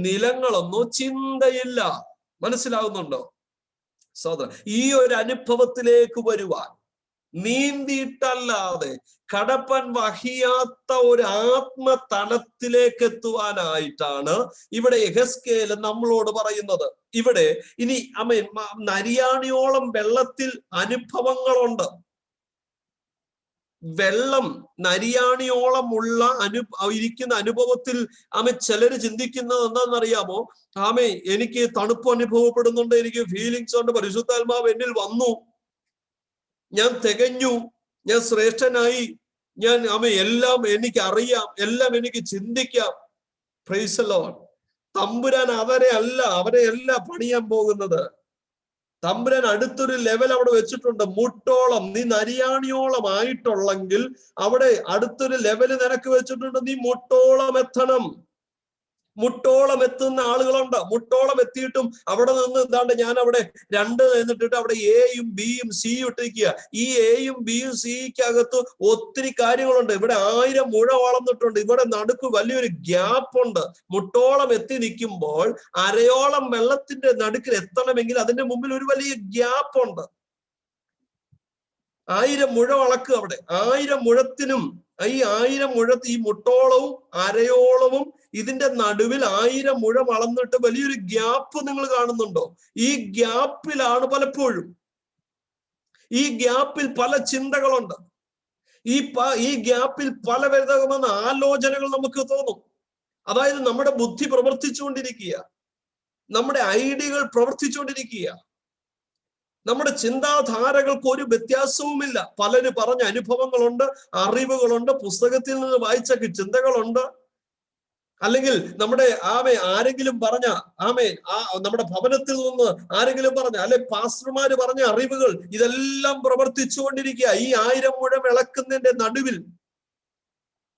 നിലങ്ങളെന്നോ ചിന്തയില്ല. മനസ്സിലാകുന്നുണ്ടോ സഹോദരൻ? ഈ ഒരു അനുഭവത്തിലേക്ക് വരുവാൻ നീന്തിയിട്ടല്ലാതെ കടപ്പൻ വഹിയാത്ത ഒരു ആത്മതലത്തിലേക്ക് എത്തുവാനായിട്ടാണ് ഇവിടെ യെഹെസ്കേൽ നമ്മളോട് പറയുന്നത്. ഇവിടെ ഇനി നരിയാണിയോളം വെള്ളത്തിൽ അനുഭവങ്ങളുണ്ട്. വെള്ളം നരിയാണിയോളമുള്ള ഇരിക്കുന്ന അനുഭവത്തിൽ ചിലര് ചിന്തിക്കുന്നത് എന്താണെന്നറിയാമോ? എനിക്ക് തണുപ്പ് അനുഭവപ്പെടുന്നുണ്ട്, എനിക്ക് ഫീലിങ്സ് ഉണ്ട്, പരിശുദ്ധാത്മാവ് എന്നിൽ വന്നു, ഞാൻ തികഞ്ഞു, ഞാൻ ശ്രേഷ്ഠനായി, ഞാൻ എല്ലാം എനിക്ക് അറിയാം, എല്ലാം എനിക്ക് ചിന്തിക്കാം. Praise the Lord. തമ്പുരാൻ അവരെ അല്ല പണിയാൻ പോകുന്നത്. തമ്പുരാൻ അടുത്തൊരു ലെവൽ അവിടെ വെച്ചിട്ടുണ്ട്. മുട്ടോളം, നീ നരിയാണിയോളം ആയിട്ടുള്ളെങ്കിൽ അവിടെ അടുത്തൊരു ലെവല് നിനക്ക് വെച്ചിട്ടുണ്ട്. നീ മുട്ടോളം എത്തണം. മുട്ടോളം എത്തുന്ന ആളുകളുണ്ട്. മുട്ടോളം എത്തിയിട്ടും അവിടെ നിന്ന് എന്താണ്ട് ഞാൻ അവിടെ 2 എന്നിട്ടിട്ട് അവിടെ എയും ബിയും സിയും ഇട്ടിരിക്കുക. ഈ എയും ബിയും സിക്കകത്ത് ഒത്തിരി കാര്യങ്ങളുണ്ട്. ഇവിടെ 1000 മുഴ വളർന്നിട്ടുണ്ട്. ഇവിടെ നടുക്ക് വലിയൊരു ഗ്യാപ്പ് ഉണ്ട്. മുട്ടോളം എത്തി നിൽക്കുമ്പോൾ അരയോളം വെള്ളത്തിന്റെ നടുക്കിൽ എത്തണമെങ്കിൽ അതിന്റെ മുമ്പിൽ ഒരു വലിയ ഗ്യാപ്പ് ഉണ്ട്. 1000 മുഴ വളക്കുക അവിടെ. 1000 മുഴത്തിനും ഈ 1000 മുഴത്ത് ഈ മുട്ടോളവും അരയോളവും ഇതിന്റെ നടുവിൽ 1000 മുഴ വളർന്നിട്ട് വലിയൊരു ഗ്യാപ്പ് നിങ്ങൾ കാണുന്നുണ്ടോ? ഈ ഗ്യാപ്പിലാണ് പലപ്പോഴും, ഈ ഗ്യാപ്പിൽ പല ചിന്തകളുണ്ട്. ഈ ഗ്യാപ്പിൽ പല വിധമെന്ന ആലോചനകൾ നമുക്ക് തോന്നും. അതായത് നമ്മുടെ ബുദ്ധി പ്രവർത്തിച്ചുകൊണ്ടിരിക്കുക, നമ്മുടെ ഐഡിയകൾ പ്രവർത്തിച്ചുകൊണ്ടിരിക്കുക. നമ്മുടെ ചിന്താധാരകൾക്ക് ഒരു വ്യത്യാസവുമില്ല. പലര് പറഞ്ഞ അനുഭവങ്ങളുണ്ട്, അറിവുകളുണ്ട്, പുസ്തകത്തിൽ നിന്ന് വായിച്ച ചിന്തകളുണ്ട്, അല്ലെങ്കിൽ നമ്മുടെ ആരെങ്കിലും പറഞ്ഞ നമ്മുടെ ഭവനത്തിൽ നിന്ന് ആരെങ്കിലും പറഞ്ഞ, അല്ലെ പാസ്റ്റർമാര് പറഞ്ഞ അറിവുകൾ, ഇതെല്ലാം പ്രവർത്തിച്ചുകൊണ്ടിരിക്കുക ഈ 1000 മുഴം വിളക്കുന്നതിന്റെ നടുവിൽ.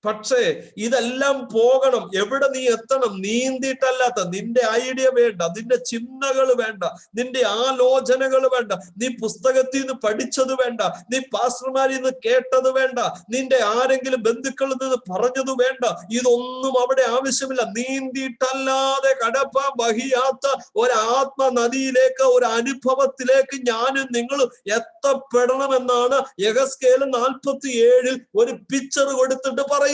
പക്ഷേ ഇതെല്ലാം പോകണം. എവിടെ നീ എത്തണം? നീന്തിയിട്ടല്ലാത്ത, നിന്റെ ഐഡിയ വേണ്ട, നിന്റെ ചിന്തകൾ വേണ്ട, നിന്റെ ആലോചനകൾ വേണ്ട, നീ പുസ്തകത്തിൽ നിന്ന് പഠിച്ചത് വേണ്ട, നീ പാസ്റ്റർമാരിൽ നിന്ന് കേട്ടത് വേണ്ട, നിന്റെ ആരെങ്കിലും ബന്ധുക്കളിൽ നിന്ന് പറഞ്ഞത് വേണ്ട. ഇതൊന്നും അവിടെ ആവശ്യമില്ല. നീന്തിയിട്ടല്ലാതെ കടപ്പാൻ വഹിയാത്ത ഒരു ആത്മനദിയിലേക്ക്, ഒരു അനുഭവത്തിലേക്ക് ഞാനും നിങ്ങളും എത്തപ്പെടണമെന്നാണ് യെഹെസ്കേൽ 47 ഒരു പിക്ചർ കൊടുത്തിട്ട് പറയുന്നത്.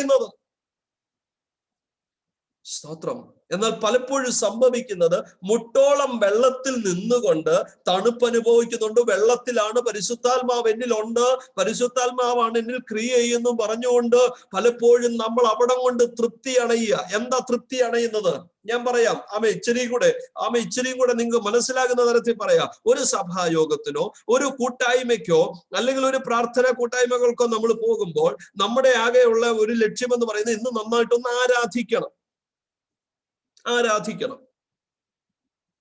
സ്തോത്രം. എന്നാൽ പലപ്പോഴും സംഭവിക്കുന്നത്, മുട്ടോളം വെള്ളത്തിൽ നിന്നുകൊണ്ട് തണുപ്പ് അനുഭവിക്കുന്നുണ്ട്, വെള്ളത്തിലാണ് പരിശുദ്ധാത്മാവ് എന്നിലുണ്ട്, പരിശുദ്ധാത്മാവാണ് എന്നിൽ ക്രിയ ചെയ്യുന്നു പറഞ്ഞുകൊണ്ട് പലപ്പോഴും നമ്മൾ അവിടെ കൊണ്ട് തൃപ്തി അണയുക. എന്താ തൃപ്തി അണയുന്നത്? ഞാൻ പറയാം. ഇച്ചിരിയും കൂടെ നിങ്ങൾക്ക് മനസ്സിലാകുന്ന തരത്തിൽ പറയാം. ഒരു സഭായോഗത്തിനോ ഒരു കൂട്ടായ്മയ്ക്കോ അല്ലെങ്കിൽ ഒരു പ്രാർത്ഥന കൂട്ടായ്മകൾക്കോ നമ്മൾ പോകുമ്പോൾ നമ്മുടെ ആകെയുള്ള ഒരു ലക്ഷ്യമെന്ന് പറയുന്നത് ഇന്ന് നന്നായിട്ടൊന്ന് ആരാധിക്കണം.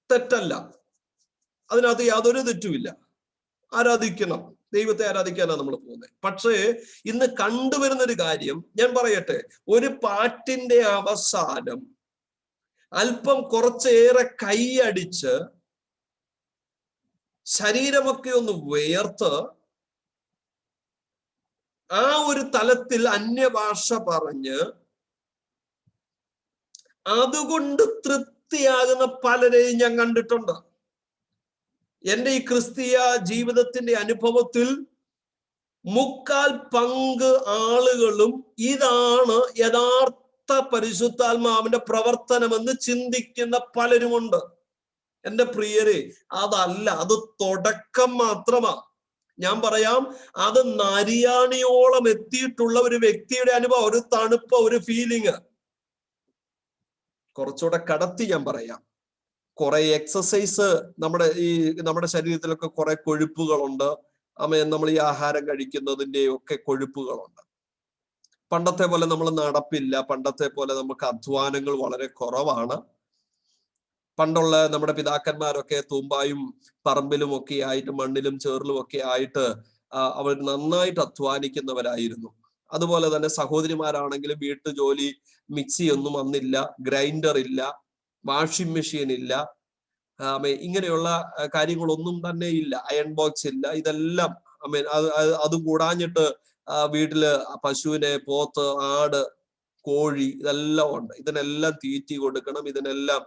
തെറ്റല്ല, അതിനകത്ത് യാതൊരു തെറ്റുമില്ല. ആരാധിക്കണം, ദൈവത്തെ ആരാധിക്കാനാണ് നമ്മൾ പോകുന്നത്. പക്ഷേ ഇന്ന് കണ്ടുവരുന്ന ഒരു കാര്യം ഞാൻ പറയട്ടെ, ഒരു പാട്ടിന്റെ അവസാനം അല്പം കുറച്ചേറെ കൈയടിച്ച് ശരീരമൊക്കെ ഒന്ന് വിയർത്ത് ആ ഒരു തലത്തിൽ അന്യഭാഷ പറഞ്ഞ് അതുകൊണ്ട് തൃപ്തിയാകുന്ന പലരെയും ഞാൻ കണ്ടിട്ടുണ്ട്. എൻ്റെ ഈ ക്രിസ്തീയ ജീവിതത്തിന്റെ അനുഭവത്തിൽ 3/4 ആളുകളും ഇതാണ് യഥാർത്ഥ പരിശുദ്ധാത്മാവിന്റെ പ്രവർത്തനമെന്ന് ചിന്തിക്കുന്ന പലരുമുണ്ട്. എൻ്റെ പ്രിയരെ, അതല്ല, അത് തുടക്കം മാത്രമാ. ഞാൻ പറയാം, അത് നരിയാണിയോളം എത്തിയിട്ടുള്ള ഒരു വ്യക്തിയുടെ അനുഭവം, ഒരു തണുപ്പ്, ഒരു ഫീലിങ്. കുറച്ചുകൂടെ കടത്തി ഞാൻ പറയാം. കുറെ എക്സസൈസ്, നമ്മുടെ ശരീരത്തിലൊക്കെ കുറെ കൊഴുപ്പുകളുണ്ട്. നമ്മൾ ഈ ആഹാരം കഴിക്കുന്നതിന്റെ ഒക്കെ കൊഴുപ്പുകളുണ്ട്. പണ്ടത്തെ പോലെ നമ്മൾ നടപ്പില്ല, പണ്ടത്തെ പോലെ നമുക്ക് അധ്വാനങ്ങൾ വളരെ കുറവാണ്. പണ്ടുള്ള നമ്മുടെ പിതാക്കന്മാരൊക്കെ തൂമ്പായും പറമ്പിലും ഒക്കെ ആയിട്ട്, മണ്ണിലും ചേറിലും ഒക്കെ ആയിട്ട് അവർ നന്നായിട്ട് അധ്വാനിക്കുന്നവരായിരുന്നു. അതുപോലെ തന്നെ സഹോദരിമാരാണെങ്കിലും വീട്ടു ജോലി, മിക്സി ഒന്നും അന്നില്ല, ഗ്രൈൻഡർ ഇല്ല, വാഷിംഗ് മെഷീൻ ഇല്ല, ഇങ്ങനെയുള്ള കാര്യങ്ങളൊന്നും തന്നെ ഇല്ല, അയൺ ബോക്സ് ഇല്ല. ഇതെല്ലാം അത് കൂടാഞ്ഞിട്ട് വീട്ടില് പശുവിനെ, പോത്ത്, ആട്, കോഴി ഇതെല്ലാം ഉണ്ട്. ഇതിനെല്ലാം തീറ്റി കൊടുക്കണം, ഇതിനെല്ലാം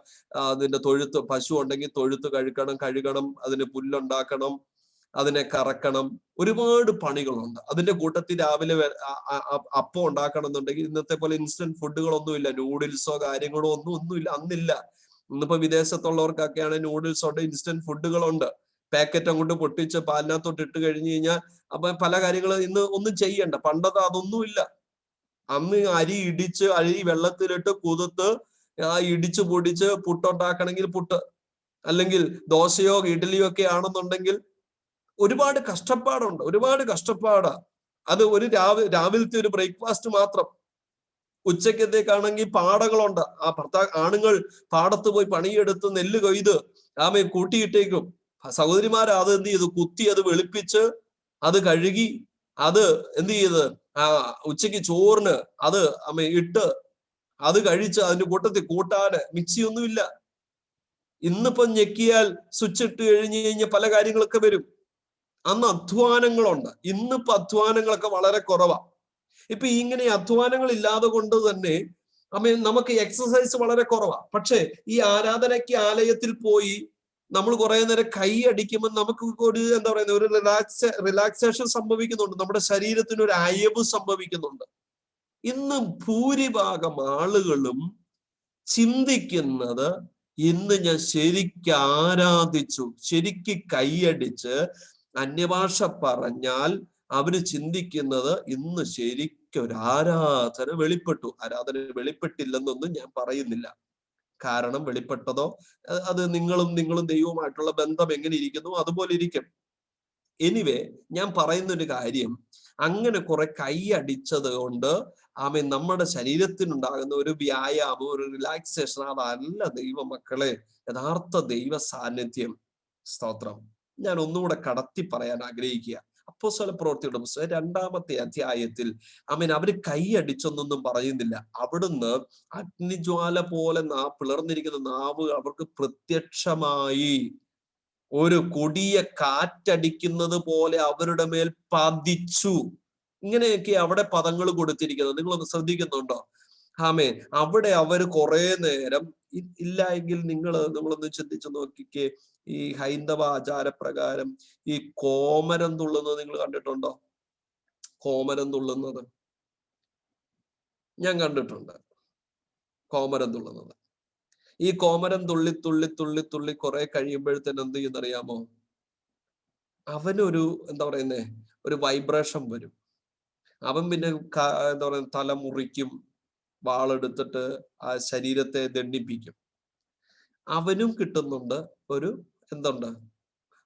അതിന്റെ തൊഴുത്ത്, പശു ഉണ്ടെങ്കിൽ തൊഴുത്ത് കഴുകണം, അതിന് പുല്ലുണ്ടാക്കണം, അതിനെ കറക്കണം. ഒരുപാട് പണികളുണ്ട്. അതിന്റെ കൂട്ടത്തിൽ രാവിലെ അപ്പം ഉണ്ടാക്കണം എന്നുണ്ടെങ്കിൽ ഇന്നത്തെ പോലെ ഇൻസ്റ്റന്റ് ഫുഡുകളൊന്നുമില്ല, നൂഡിൽസോ കാര്യങ്ങളോ ഒന്നുമില്ല, അന്നില്ല. ഇന്നിപ്പോ വിദേശത്തുള്ളവർക്കൊക്കെയാണ് നൂഡിൽസ് ഉണ്ട്, ഇൻസ്റ്റന്റ് ഫുഡുകളുണ്ട്. പാക്കറ്റ് അങ്ങോട്ട് പൊട്ടിച്ച് പാലിനകത്തോട്ട് ഇട്ട് കഴിഞ്ഞു കഴിഞ്ഞാൽ പല കാര്യങ്ങളും ഇന്ന് ഒന്നും ചെയ്യണ്ട. പണ്ടത്തെ അതൊന്നുമില്ല. അന്ന് അരി വെള്ളത്തിലിട്ട് കുതിർത്ത് ഇടിച്ചു പൊടിച്ച് പുട്ടുണ്ടാക്കണമെങ്കിൽ പുട്ട്, അല്ലെങ്കിൽ ദോശയോ ഇഡ്ഡലിയോ ഒക്കെ ആണെന്നുണ്ടെങ്കിൽ ഒരുപാട് കഷ്ടപ്പാടാ. അത് ഒരു രാവിലത്തെ ഒരു ബ്രേക്ക്ഫാസ്റ്റ് മാത്രം. ഉച്ചക്കത്തേക്കാണെങ്കിൽ പാടങ്ങളുണ്ട്. ആണുങ്ങൾ പാടത്ത് പോയി പണിയെടുത്ത് നെല്ല് കൊയ്ത് കൂട്ടിയിട്ടേക്കും. സഹോദരിമാര് അത് എന്ത് ചെയ്തു? കുത്തി അത് വെളുപ്പിച്ച് അത് കഴുകി അത് എന്ത് ചെയ്ത് ഉച്ചയ്ക്ക് ചോറിന് അത് ഇട്ട് അത് കഴിച്ച് അതിന്റെ കൂട്ടത്തിൽ കൂട്ടാന് മിക്സി ഒന്നുമില്ല. ഇന്നിപ്പം ഞെക്കിയാൽ സ്വിച്ച് ഇട്ട് കഴിഞ്ഞ് പല കാര്യങ്ങളൊക്കെ വരും. അന്ന് അധ്വാനങ്ങളുണ്ട്. ഇന്നിപ്പോ അധ്വാനങ്ങളൊക്കെ വളരെ കുറവാണ്. ഇപ്പൊ ഇങ്ങനെ അധ്വാനങ്ങൾ ഇല്ലാതെ കൊണ്ട് തന്നെ നമുക്ക് എക്സസൈസ് വളരെ കുറവാണ്. പക്ഷെ ഈ ആരാധനയ്ക്ക് ആലയത്തിൽ പോയി നമ്മൾ കുറെ നേരം കൈ അടിക്കുമ്പോൾ നമുക്ക് ഒരു എന്താ പറയുന്നത്, ഒരു റിലാക്സേഷൻ സംഭവിക്കുന്നുണ്ട്. നമ്മുടെ ശരീരത്തിന് ഒരു അയവ് സംഭവിക്കുന്നുണ്ട്. ഇന്ന് ഭൂരിഭാഗം ആളുകളും ചിന്തിക്കുന്നത്, ഇന്ന് ഞാൻ ശരിക്ക് ആരാധിച്ചു, ശരിക്ക് കൈയടിച്ച് അന്യഭാഷ പറഞ്ഞാൽ അവര് ചിന്തിക്കുന്നത് ഇന്ന് ശരിക്കും ഒരു ആരാധന വെളിപ്പെട്ടു. ആരാധന വെളിപ്പെട്ടില്ലെന്നൊന്നും ഞാൻ പറയുന്നില്ല. കാരണം വെളിപ്പെട്ടതോ അത് നിങ്ങളും ദൈവവുമായിട്ടുള്ള ബന്ധം എങ്ങനെ ഇരിക്കുന്നു അതുപോലെ ഇരിക്കും. എനിവേ, ഞാൻ പറയുന്ന ഒരു കാര്യം, അങ്ങനെ കുറെ കൈയടിച്ചത് കൊണ്ട് നമ്മുടെ ശരീരത്തിനുണ്ടാകുന്ന ഒരു വ്യായാമം, ഒരു റിലാക്സേഷൻ, അതല്ല ദൈവമക്കളെ യഥാർത്ഥ ദൈവ സാന്നിധ്യം. സ്തോത്രം. ഞാൻ ഒന്നുകൂടെ കടത്തി പറയാൻ ആഗ്രഹിക്കുക. അപ്പോസ്തല പ്രവൃത്തിയുടെ പുസ്തകം 2-ാമത്തെ അധ്യായത്തിൽ അവര് കൈയടിച്ചൊന്നും പറയുന്നില്ല. അവിടുന്ന് അഗ്നിജ്വാല പോലെ പിളർന്നിരിക്കുന്ന നാവ് അവർക്ക് പ്രത്യക്ഷമായി ഒരു കൊടിയ കാറ്റടിക്കുന്നത് പോലെ അവരുടെ മേൽ പതിച്ചു. ഇങ്ങനെയൊക്കെ അവിടെ പദങ്ങൾ കൊടുത്തിരിക്കുന്നത് നിങ്ങളൊന്ന് ശ്രദ്ധിക്കുന്നുണ്ടോ? അവിടെ അവര് കുറെ നേരം ഇല്ല എങ്കിൽ നിങ്ങളൊന്ന് ചിന്തിച്ചു നോക്കിക്കേ. ഈ ഹൈന്ദവ ആചാരപ്രകാരം ഈ കോമരം തുള്ളുന്നത് നിങ്ങൾ കണ്ടിട്ടുണ്ടോ? കോമരം തുള്ളുന്നത് ഞാൻ കണ്ടിട്ടുണ്ട്. കോമരം തുള്ളുന്നത്, ഈ കോമരം തുള്ളി തുള്ളി തുള്ളി തുള്ളി കുറെ കഴിയുമ്പോഴത്തേന് എന്ത് ചെയ്യുന്നറിയാമോ? അവനൊരു എന്താ പറയുന്നേ, ഒരു വൈബ്രേഷൻ വരും. അവൻ പിന്നെ എന്താ പറയുക, തല മുറിക്കും, വാളെടുത്തിട്ട് ആ ശരീരത്തെ ദണ്ഡിപ്പിക്കും. അവനും കിട്ടുന്നുണ്ട് ഒരു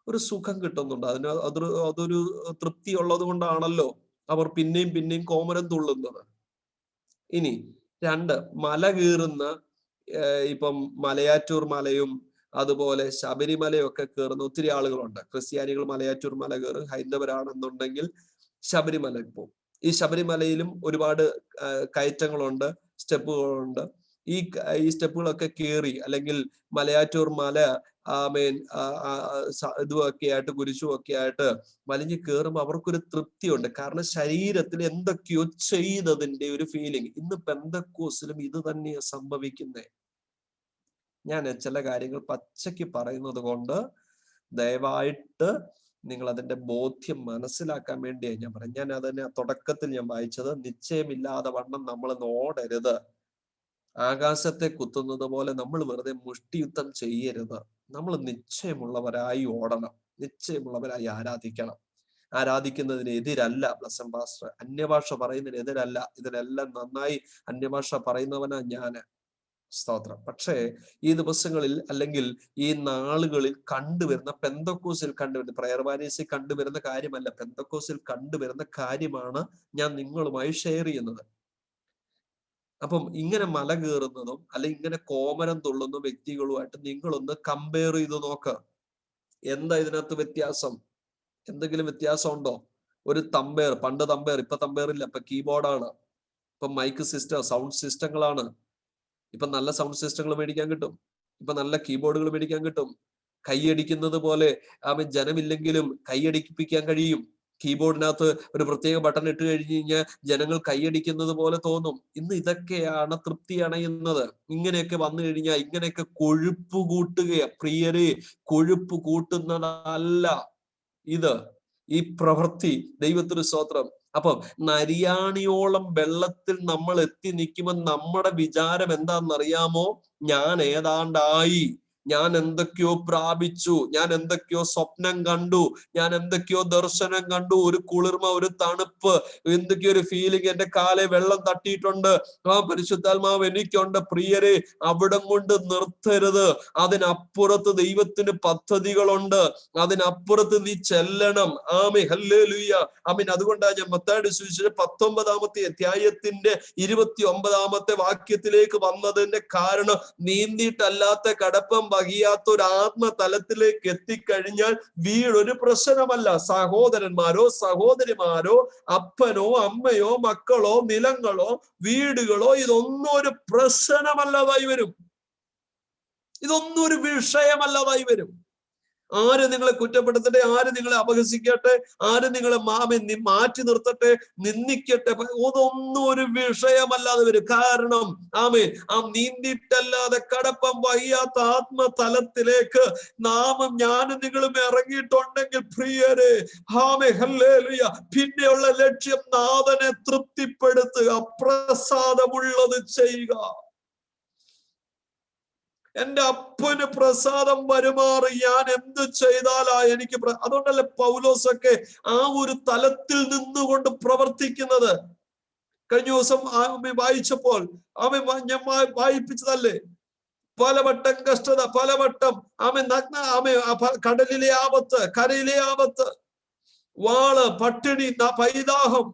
ഒരു സുഖം കിട്ടുന്നുണ്ട്. അതൊരു തൃപ്തി ഉള്ളത് കൊണ്ടാണല്ലോ അവർ പിന്നെയും പിന്നെയും കോമരം തുള്ളുന്നത്. ഇനി 2, മല കീറുന്ന, ഇപ്പം മലയാറ്റൂർ മലയും അതുപോലെ ശബരിമലയും ഒക്കെ കയറുന്ന ഒത്തിരി ആളുകളുണ്ട്. ക്രിസ്ത്യാനികൾ മലയാറ്റൂർ മല കയറും, ഹൈന്ദവരാണെന്നുണ്ടെങ്കിൽ ശബരിമല പോകും. ഈ ശബരിമലയിലും ഒരുപാട് കയറ്റങ്ങളുണ്ട്, സ്റ്റെപ്പുകളുണ്ട്. ഈ സ്റ്റെപ്പുകളൊക്കെ കയറി, അല്ലെങ്കിൽ മലയാറ്റൂർ മല ഇതുമൊക്കെ ആയിട്ട്, കുരിശും ഒക്കെ ആയിട്ട് വലിഞ്ഞു കയറുമ്പോൾ അവർക്കൊരു തൃപ്തിയുണ്ട്. കാരണം ശരീരത്തിൽ എന്തൊക്കെയോ ചെയ്തതിന്റെ ഒരു ഫീലിംഗ്. ഇന്ന് പെന്തക്കോസിലും ഇത് തന്നെയാ സംഭവിക്കുന്നേ. ഞാൻ ചില കാര്യങ്ങൾ പച്ചയ്ക്ക് പറയുന്നത് കൊണ്ട് ദയവായിട്ട് നിങ്ങൾ അതിന്റെ ബോധ്യം മനസ്സിലാക്കാൻ വേണ്ടിയാണ് ഞാൻ പറയാം. ഞാൻ അതിനെ തുടക്കത്തിൽ ഞാൻ വായിച്ചത്, നിശ്ചയമില്ലാതെ വണ്ണം നമ്മൾ ഓടരുത്, ആകാശത്തെ കുത്തുന്നത് പോലെ നമ്മൾ വെറുതെ മുഷ്ടിയുദ്ധം ചെയ്യരുത്. നമ്മൾ നിശ്ചയമുള്ളവരായി ഓടണം, നിശ്ചയമുള്ളവരായി ആരാധിക്കണം. ആരാധിക്കുന്നതിന് എതിരല്ല ബ്ലസം പാസ്റ്റർ, അന്യഭാഷ പറയുന്നതിന് എതിരല്ല. ഇതിനെല്ലാം നന്നായി അന്യഭാഷ പറയുന്നവനാ ഞാന്. സ്തോത്രം. പക്ഷേ ഈ ദിവസങ്ങളിൽ അല്ലെങ്കിൽ ഈ നാളുകളിൽ കണ്ടുവരുന്ന, പെന്തക്കോസിൽ കണ്ടുവരുന്ന, പ്രയർ വാരീസിൽ കണ്ടുവരുന്ന കാര്യമല്ല, പെന്തക്കോസിൽ കണ്ടുവരുന്ന കാര്യമാണ് ഞാൻ നിങ്ങളുമായി ഷെയർ ചെയ്യുന്നത്. അപ്പം ഇങ്ങനെ മല കയറുന്നതും അല്ലെങ്കിൽ ഇങ്ങനെ കോമരം തുള്ളുന്ന വ്യക്തികളുമായിട്ട് നിങ്ങളൊന്ന് കമ്പയർ ചെയ്ത് നോക്ക്. എന്താ ഇതിനകത്ത് വ്യത്യാസം? എന്തെങ്കിലും വ്യത്യാസം ഉണ്ടോ? ഒരു തമ്പേർ, പണ്ട് തമ്പേർ, ഇപ്പൊ തമ്പേറില്ല, ഇപ്പൊ കീബോർഡാണ്, ഇപ്പൊ മൈക്ക് സിസ്റ്റം, സൗണ്ട് സിസ്റ്റങ്ങളാണ്. ഇപ്പൊ നല്ല സൗണ്ട് സിസ്റ്റങ്ങൾ മേടിക്കാൻ കിട്ടും, ഇപ്പൊ നല്ല കീബോർഡുകൾ മേടിക്കാൻ കിട്ടും. കൈയടിക്കുന്നത് പോലെ ജനമില്ലെങ്കിലും കൈയടിപ്പിക്കാൻ കഴിയും. കീബോർഡിനകത്ത് ഒരു പ്രത്യേക ബട്ടൺ ഇട്ട് കഴിഞ്ഞ് കഴിഞ്ഞാൽ ജനങ്ങൾ കൈയടിക്കുന്നത് പോലെ തോന്നും. ഇന്ന് ഇതൊക്കെയാണ് തൃപ്തി അണയുന്നത്. ഇങ്ങനെയൊക്കെ വന്നു കഴിഞ്ഞാൽ ഇങ്ങനെയൊക്കെ കൊഴുപ്പ് കൂട്ടുകയാ പ്രിയരെ. കൊഴുപ്പ് കൂട്ടുന്നതല്ല ഇത്, ഈ പ്രവൃത്തി. ദൈവത്തിന് സ്തോത്രം. അപ്പം നരിയാണിയോളം വെള്ളത്തിൽ നമ്മൾ എത്തി നിൽക്കുമ്പോൾ നമ്മുടെ വിചാരം എന്താണെന്നറിയാമോ? ഞാൻ ഏതാണ്ടായി, ഞാൻ എന്തൊക്കെയോ പ്രാപിച്ചു, ഞാൻ എന്തൊക്കെയോ സ്വപ്നം കണ്ടു, ഞാൻ എന്തൊക്കെയോ ദർശനം കണ്ടു, ഒരു കുളിർമ, ഒരു തണുപ്പ്, എന്തൊക്കെയോ ഒരു ഫീലിംഗ്, എന്റെ കാലെ വെള്ളം തട്ടിയിട്ടുണ്ട്, പരിശുദ്ധാത്മാവ് എനിക്കുണ്ട്. പ്രിയരെ, അവിടം കൊണ്ട് നിർത്തരുത്. അതിനപ്പുറത്ത് ദൈവത്തിന് പദ്ധതികളുണ്ട്, അതിനപ്പുറത്ത് നീ ചെല്ലണം. ഹല്ലേലൂയ, ആമേൻ. അതുകൊണ്ടാണ് ഞാൻ മത്തായിയുടെ സുവിശേഷം 19-ാമത്തെ അധ്യായത്തിന്റെ 29-ാമത്തെ വാക്യത്തിലേക്ക് വന്നതിന്റെ കാരണം, നീന്തിയിട്ടല്ലാത്ത കടപ്പം വഹിയാത്ത ഒരു ആത്മതലത്തിലേക്ക് എത്തിക്കഴിഞ്ഞാൽ വീടൊരു പ്രശ്നമല്ല. സഹോദരന്മാരോ സഹോദരിമാരോ അപ്പനോ അമ്മയോ മക്കളോ നിലങ്ങളോ വീടുകളോ ഇതൊന്നും ഒരു പ്രശ്നമല്ലാതായി വരും. ഇതൊന്നും ഒരു വിഷയമല്ലാതായി വരും. ആര് നിങ്ങളെ കുറ്റപ്പെടുത്തട്ടെ, ആര് നിങ്ങളെ അപഹസിക്കട്ടെ, ആര് നിങ്ങളെ മാറ്റി നിർത്തട്ടെ, നിന്ദിക്കട്ടെ, അതൊന്നും ഒരു വിഷയമല്ലാതെ വരും. കാരണം ആ നീന്തിയിട്ടല്ലാതെ കടപ്പം വയ്യാത്ത ആത്മതലത്തിലേക്ക് ഞാനും നിങ്ങളും ഇറങ്ങിയിട്ടുണ്ടെങ്കിൽ പ്രിയരെ, ഹല്ലേലൂയ, പിന്നെയുള്ള ലക്ഷ്യം നാഥനെ തൃപ്തിപ്പെടുത്തുക, പ്രസാദമുള്ളത് ചെയ്യുക. എന്റെ അപ്പന് പ്രസാദം വരുമാറി ഞാൻ എന്ത് ചെയ്താലാ എനിക്ക് അതുകൊണ്ടല്ലേ പൗലോസൊക്കെ ആ ഒരു തലത്തിൽ നിന്നുകൊണ്ട് പ്രവർത്തിക്കുന്നത്. കഴിഞ്ഞ ദിവസം വായിച്ചപ്പോൾ ഞാൻ വായിപ്പിച്ചതല്ലേ, പലവട്ടം കഷ്ടത, പലവട്ടം നഗ്ന, കടലിലെ ആപത്ത്, കരയിലെ ആപത്ത്, വാള്, പട്ടിണി, പൈതാഹം,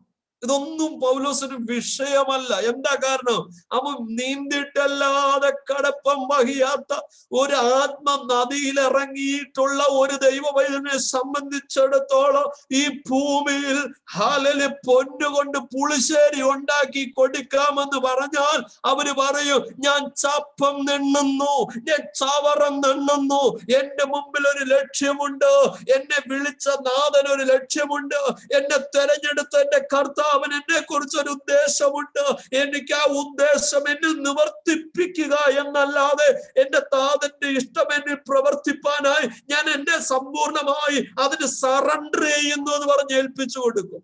ഇതൊന്നും പൗലോസിന് വിഷയമല്ല. എന്താ കാരണം? അവൻ നീന്തിട്ടല്ലാതെ കടപ്പം വഹിയാത്ത ഒരു ആത്മ നദിയിൽ ഇറങ്ങിയിട്ടുള്ള ഒരു ദൈവവൈദ്യനെ സംബന്ധിച്ചിടത്തോളം ഈ ഭൂമിയിൽ ഹാലല് പൊന്നുകൊണ്ട് പുളിശ്ശേരി ഉണ്ടാക്കി കൊടുക്കാമെന്ന് പറഞ്ഞാൽ അവര് പറയും, ഞാൻ ചപ്പം നിണ്ണുന്നു, ഞാൻ ചവറം നിണ്ണുന്നു, എന്റെ മുമ്പിൽ ഒരു ലക്ഷ്യമുണ്ട്, എന്നെ വിളിച്ച നാഥൻ ഒരു ലക്ഷ്യമുണ്ട്, എന്നെ തെരഞ്ഞെടുത്ത എന്റെ കർത്താവ് അവൻ എന്നെ കുറിച്ച് ഒരു ഉദ്ദേശമുണ്ട്, എനിക്ക് ആ ഉദ്ദേശം എന്നെ നിവർത്തിപ്പിക്കുക എന്നല്ലാതെ എന്റെ താതന്റെ ഇഷ്ടം എന്നിൽ പ്രവർത്തിപ്പാനായി ഞാൻ എന്നെ സമ്പൂർണമായി അതിന് സറണ്ടർ ചെയ്യുന്നു എന്ന് പറഞ്ഞ് ഏൽപ്പിച്ചു കൊടുക്കും.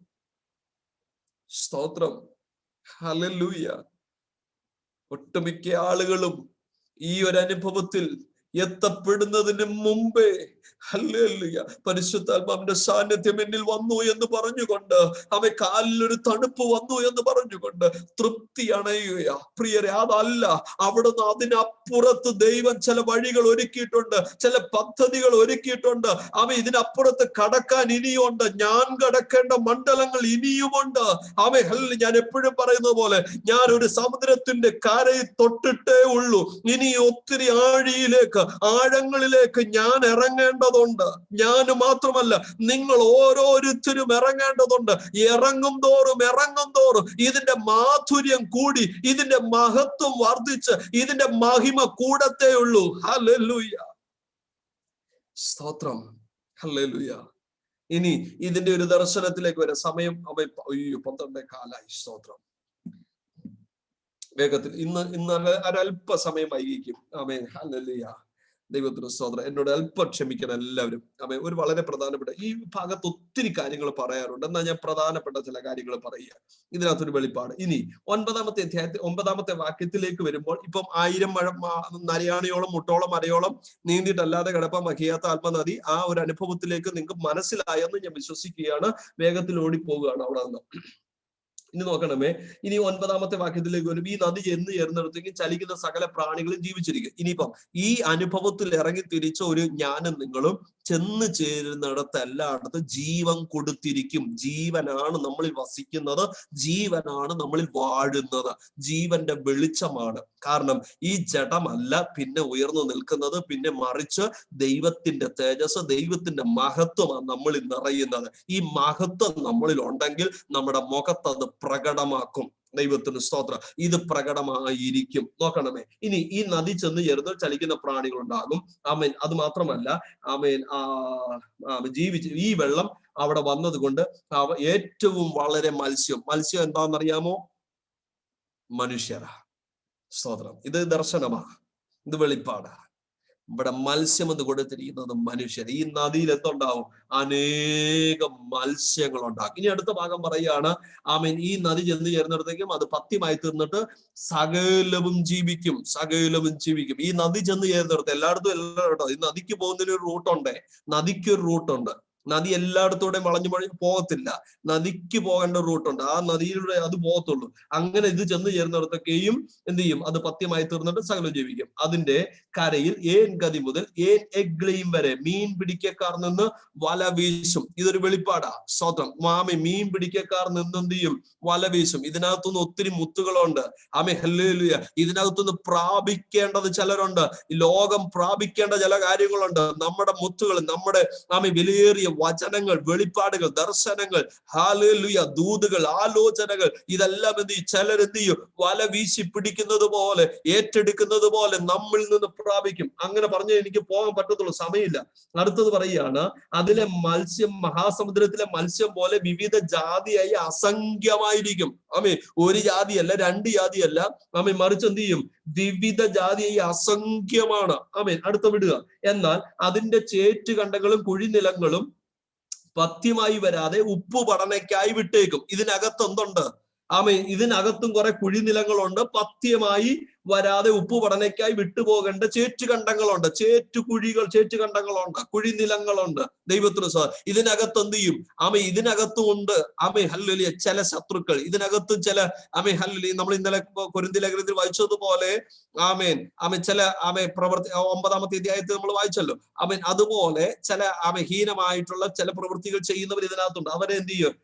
സ്തോത്രം, ഹല്ലേലൂയ. ഒട്ടുമിക്ക ആളുകളും ഈ ഒരു അനുഭവത്തിൽ എത്തപ്പെടുന്നതിന് മുമ്പേ ഹല്ലേലൂയ പരിശുദ്ധാത്മാവിന്റെ സാന്നിധ്യം എന്നിൽ വന്നു എന്ന് പറഞ്ഞുകൊണ്ട്, അവൻ കാലിലൊരു തണുപ്പ് വന്നു എന്ന് പറഞ്ഞുകൊണ്ട് തൃപ്തി അണയുക. പ്രിയരെ, അതല്ല. അവിടുന്ന് അതിനപ്പുറത്ത് ദൈവം ചില വഴികൾ ഒരുക്കിയിട്ടുണ്ട്, ചില പദ്ധതികൾ ഒരുക്കിയിട്ടുണ്ട്. അവൻ ഇതിനപ്പുറത്ത് കടക്കാൻ ഇനിയുണ്ട്. ഞാൻ കടക്കേണ്ട മണ്ഡലങ്ങൾ ഇനിയുമുണ്ട്. ഞാൻ എപ്പോഴും പറയുന്നത് പോലെ, ഞാൻ ഒരു സമുദ്രത്തിന്റെ കരയിൽ തൊട്ടിട്ടേ ഉള്ളൂ. ഇനി ഒത്തിരി ആഴങ്ങളിലേക്ക് ഞാൻ ഇറങ്ങേണ്ടതുണ്ട്. ഞാൻ മാത്രമല്ല, നിങ്ങൾ ഓരോരുത്തരും ഇറങ്ങേണ്ടതുണ്ട്. ഇറങ്ങും തോറും ഇതിന്റെ മാധുര്യം കൂടി, ഇതിന്റെ മഹത്വം വർദ്ധിച്ച്, ഇതിന്റെ മഹിമ കൂടത്തേ ഉള്ളൂ. ഹല്ലേലൂയ, സ്തോത്രം, ഹല്ലേലൂയ. ഇനി ഇതിന്റെ ഒരു ദർശനത്തിലേക്ക് വരാം. സമയം 12:15. സ്തോത്രം. വേഗത്തിൽ ഇന്ന് ഒരല്പസമയം വൈകിക്കും. ആമേൻ, ഹല്ലേലൂയ. ദൈവത്തിന് സ്തോത്രം. എന്നോട് അല്പം ക്ഷമിക്കണം എല്ലാവരും. ആമേൻ. ഒരു വളരെ പ്രധാനപ്പെട്ട ഈ ഭാഗത്ത് ഒത്തിരി കാര്യങ്ങൾ പറയാറുണ്ട്. എന്നാൽ ഞാൻ പ്രധാനപ്പെട്ട ചില കാര്യങ്ങൾ പറയുക. ഇതിനകത്തൊരു വെളിപ്പാട്. ഇനി 9-ാമത്തെ അധ്യായത്തിൽ 9-ാമത്തെ വാക്യത്തിലേക്ക് വരുമ്പോൾ, ഇപ്പം 1000 നരയാണിയോളം മുട്ടോളം അരയോളം നീന്തിയിട്ടല്ലാതെ കിടപ്പാൻ വഹിയാത്ത ആത്മനദി, ആ ഒരു അനുഭവത്തിലേക്ക് നിങ്ങൾക്ക് മനസ്സിലായെന്ന് ഞാൻ വിശ്വസിക്കുകയാണ്. വേഗത്തിൽ ഓടിപ്പോവുകയാണ് അവിടെ നിന്ന്. ഇനി നോക്കണമേ, ഇനി 9-ാമത്തെ വാക്യത്തിലേക്ക് വരും. ഈ നദി ചേർന്നിടത്തേക്ക് ചലിക്കുന്ന സകല പ്രാണികളും ജീവിച്ചിരിക്കും. ഇനിയിപ്പം ഈ അനുഭവത്തിൽ ഇറങ്ങി തിരിച്ച ഒരു ഞാനും നിങ്ങളും ചെന്ന് ചേരുന്നിടത്ത് എല്ലായിടത്തും ജീവൻ കൊടുത്തിരിക്കും. ജീവനാണ് നമ്മളിൽ വസിക്കുന്നത്, ജീവനാണ് നമ്മളിൽ വാഴുന്നത്, ജീവന്റെ വെളിച്ചമാണ്. കാരണം ഈ ജഡമല്ല പിന്നെ ഉയർന്നു നിൽക്കുന്നത്, പിന്നെ മറിച്ച് ദൈവത്തിന്റെ തേജസ്, ദൈവത്തിന്റെ മഹത്വമാണ് നമ്മളിൽ നിറയുന്നത്. ഈ മഹത്വം നമ്മളിൽ ഉണ്ടെങ്കിൽ നമ്മുടെ മുഖത്തത് പ്രകടമാക്കും. ദൈവത്തിന് സ്തോത്രം. ഇത് പ്രകടമായിരിക്കും. നോക്കണമേ, ഇനി ഈ നദി ചെന്ന് ചേർന്ന് ചലിക്കുന്ന പ്രാണികൾ ഉണ്ടാകും. ആമേൻ. അത് മാത്രമല്ല, ആമേൻ, ജീവിച്ച് ഈ വെള്ളം അവിടെ വന്നത് കൊണ്ട് ഏറ്റവും വളരെ മത്സ്യം എന്താണെന്നറിയാമോ? മനുഷ്യരാ. സ്തോത്രം. ഇത് ദർശനമാ, ഇത് വെളിപ്പാടാ. ഇവിടെ മത്സ്യം എന്ന് കൊടുത്തിരിക്കുന്നത് മനുഷ്യർ. ഈ നദിയിൽ എന്തുണ്ടാവും? അനേകം മത്സ്യങ്ങൾ ഉണ്ടാകും. ഇനി അടുത്ത ഭാഗം പറയുകയാണ്, ആമേൻ, ഈ നദി ചെന്ന് ചേർന്നിടത്തേക്കും അത് പത്യമായി തീർന്നിട്ട് സകലവും ജീവിക്കും. ഈ നദി ചെന്ന് ചേർന്നിടത്ത് എല്ലായിടത്തും ഈ നദിക്ക് പോകുന്നതിനൊരു റൂട്ടുണ്ട്. നദിക്കൊരു റൂട്ടുണ്ട്. നദി എല്ലായിടത്തൂടെയും വളഞ്ഞു പോകത്തില്ല. നദിക്ക് പോകേണ്ട റൂട്ടുണ്ട്. ആ നദിയിലൂടെ അത് പോകത്തുള്ളൂ. അങ്ങനെ ഇത് ചെന്ന് ചേർന്നിടത്തൊക്കെയും എന്ത് ചെയ്യും? അത് പത്യമായി തീർന്നിട്ട് സകലം ജീവിക്കും. അതിന്റെ കരയിൽ ഏൻ ഗതി മുതൽ ഏൻ എഗ്ലയും വരെ മീൻ പിടിക്കക്കാർ നിന്ന് വല വീശും. ഇതൊരു വെളിപ്പാടാ. സ്വതം മാമി മീൻ പിടിക്കക്കാർ നിന്ന് എന്ത് ചെയ്യും? വല വീശും. ഇതിനകത്തുനിന്ന് ഒത്തിരി മുത്തുകളുണ്ട്. ആമേ, ഹല്ലേലൂയ. ഇതിനകത്തുനിന്ന് പ്രാപിക്കേണ്ടത് ചിലരുണ്ട്. ലോകം പ്രാപിക്കേണ്ട ചില കാര്യങ്ങളുണ്ട്. നമ്മുടെ മുത്തുകൾ, നമ്മുടെ ആമേ വിലയേറിയ വചനങ്ങൾ, വെളിപ്പാടുകൾ, ദർശനങ്ങൾ, ഹല്ലേലൂയ, ദൂതുകൾ, ആലോചനകൾ, ഇതെല്ലാം എന്ത് ചെയ്യും? ചിലരെന്ത് ചെയ്യും? വല വീശി പിടിക്കുന്നത് പോലെ, ഏറ്റെടുക്കുന്നത് പോലെ നമ്മിൽ നിന്ന് പ്രാപിക്കും. അങ്ങനെ പറഞ്ഞ് എനിക്ക് പോകാൻ പറ്റത്തുള്ളൂ, സമയമില്ല. അടുത്തത് പറയുകയാണ്, അതിലെ മത്സ്യം മഹാസമുദ്രത്തിലെ മത്സ്യം പോലെ വിവിധ ജാതിയായി അസംഖ്യമായിരിക്കും. ആമേ, ഒരു ജാതിയല്ല, 2 ജാതിയല്ല. ആമേ, മറിച്ച് എന്ത് ചെയ്യും? വിവിധ ജാതിയായി അസംഖ്യമാണ്. ആമേൻ. അടുത്ത വിടുക. എന്നാൽ അതിന്റെ ചേറ്റുകണ്ടകളും കുഴിനിലങ്ങളും പത്യമായി വരാതെ ഉപ്പ് പഠനയ്ക്കായി വിട്ടേക്കും. ഇതിനകത്ത് എന്തുണ്ട്? ആമേൻ. ഇതിനകത്തും കുറെ കുഴിനിലങ്ങളുണ്ട്. പത്യമായി വരാതെ ഉപ്പുപടനയ്ക്കായി വിട്ടുപോകേണ്ട ചേറ്റുകണ്ടങ്ങളുണ്ട്, ചേറ്റുകണ്ടങ്ങളുണ്ട്, കുഴിനിലങ്ങളുണ്ട്. ദൈവത്തിന് ഇതിനകത്ത് എന്ത് ചെയ്യും? ഇതിനകത്തുമുണ്ട് ഹല്ലേലൂയ ചില ശത്രുക്കൾ, ഇതിനകത്തും ചില ഹല്ലേലൂയ. നമ്മൾ ഇന്നലെ കൊരിന്ത്യർ ലേഖനത്തിൽ വായിച്ചതുപോലെ ചില പ്രവൃത്തി 9-ാമത്തെ അധ്യായത്തിൽ നമ്മൾ വായിച്ചല്ലോ. അതുപോലെ ചില ഹീനമായിട്ടുള്ള ചില പ്രവൃത്തികൾ ചെയ്യുന്നവർ ഇതിനകത്തുണ്ട്. അവരെന്ത് ചെയ്യും?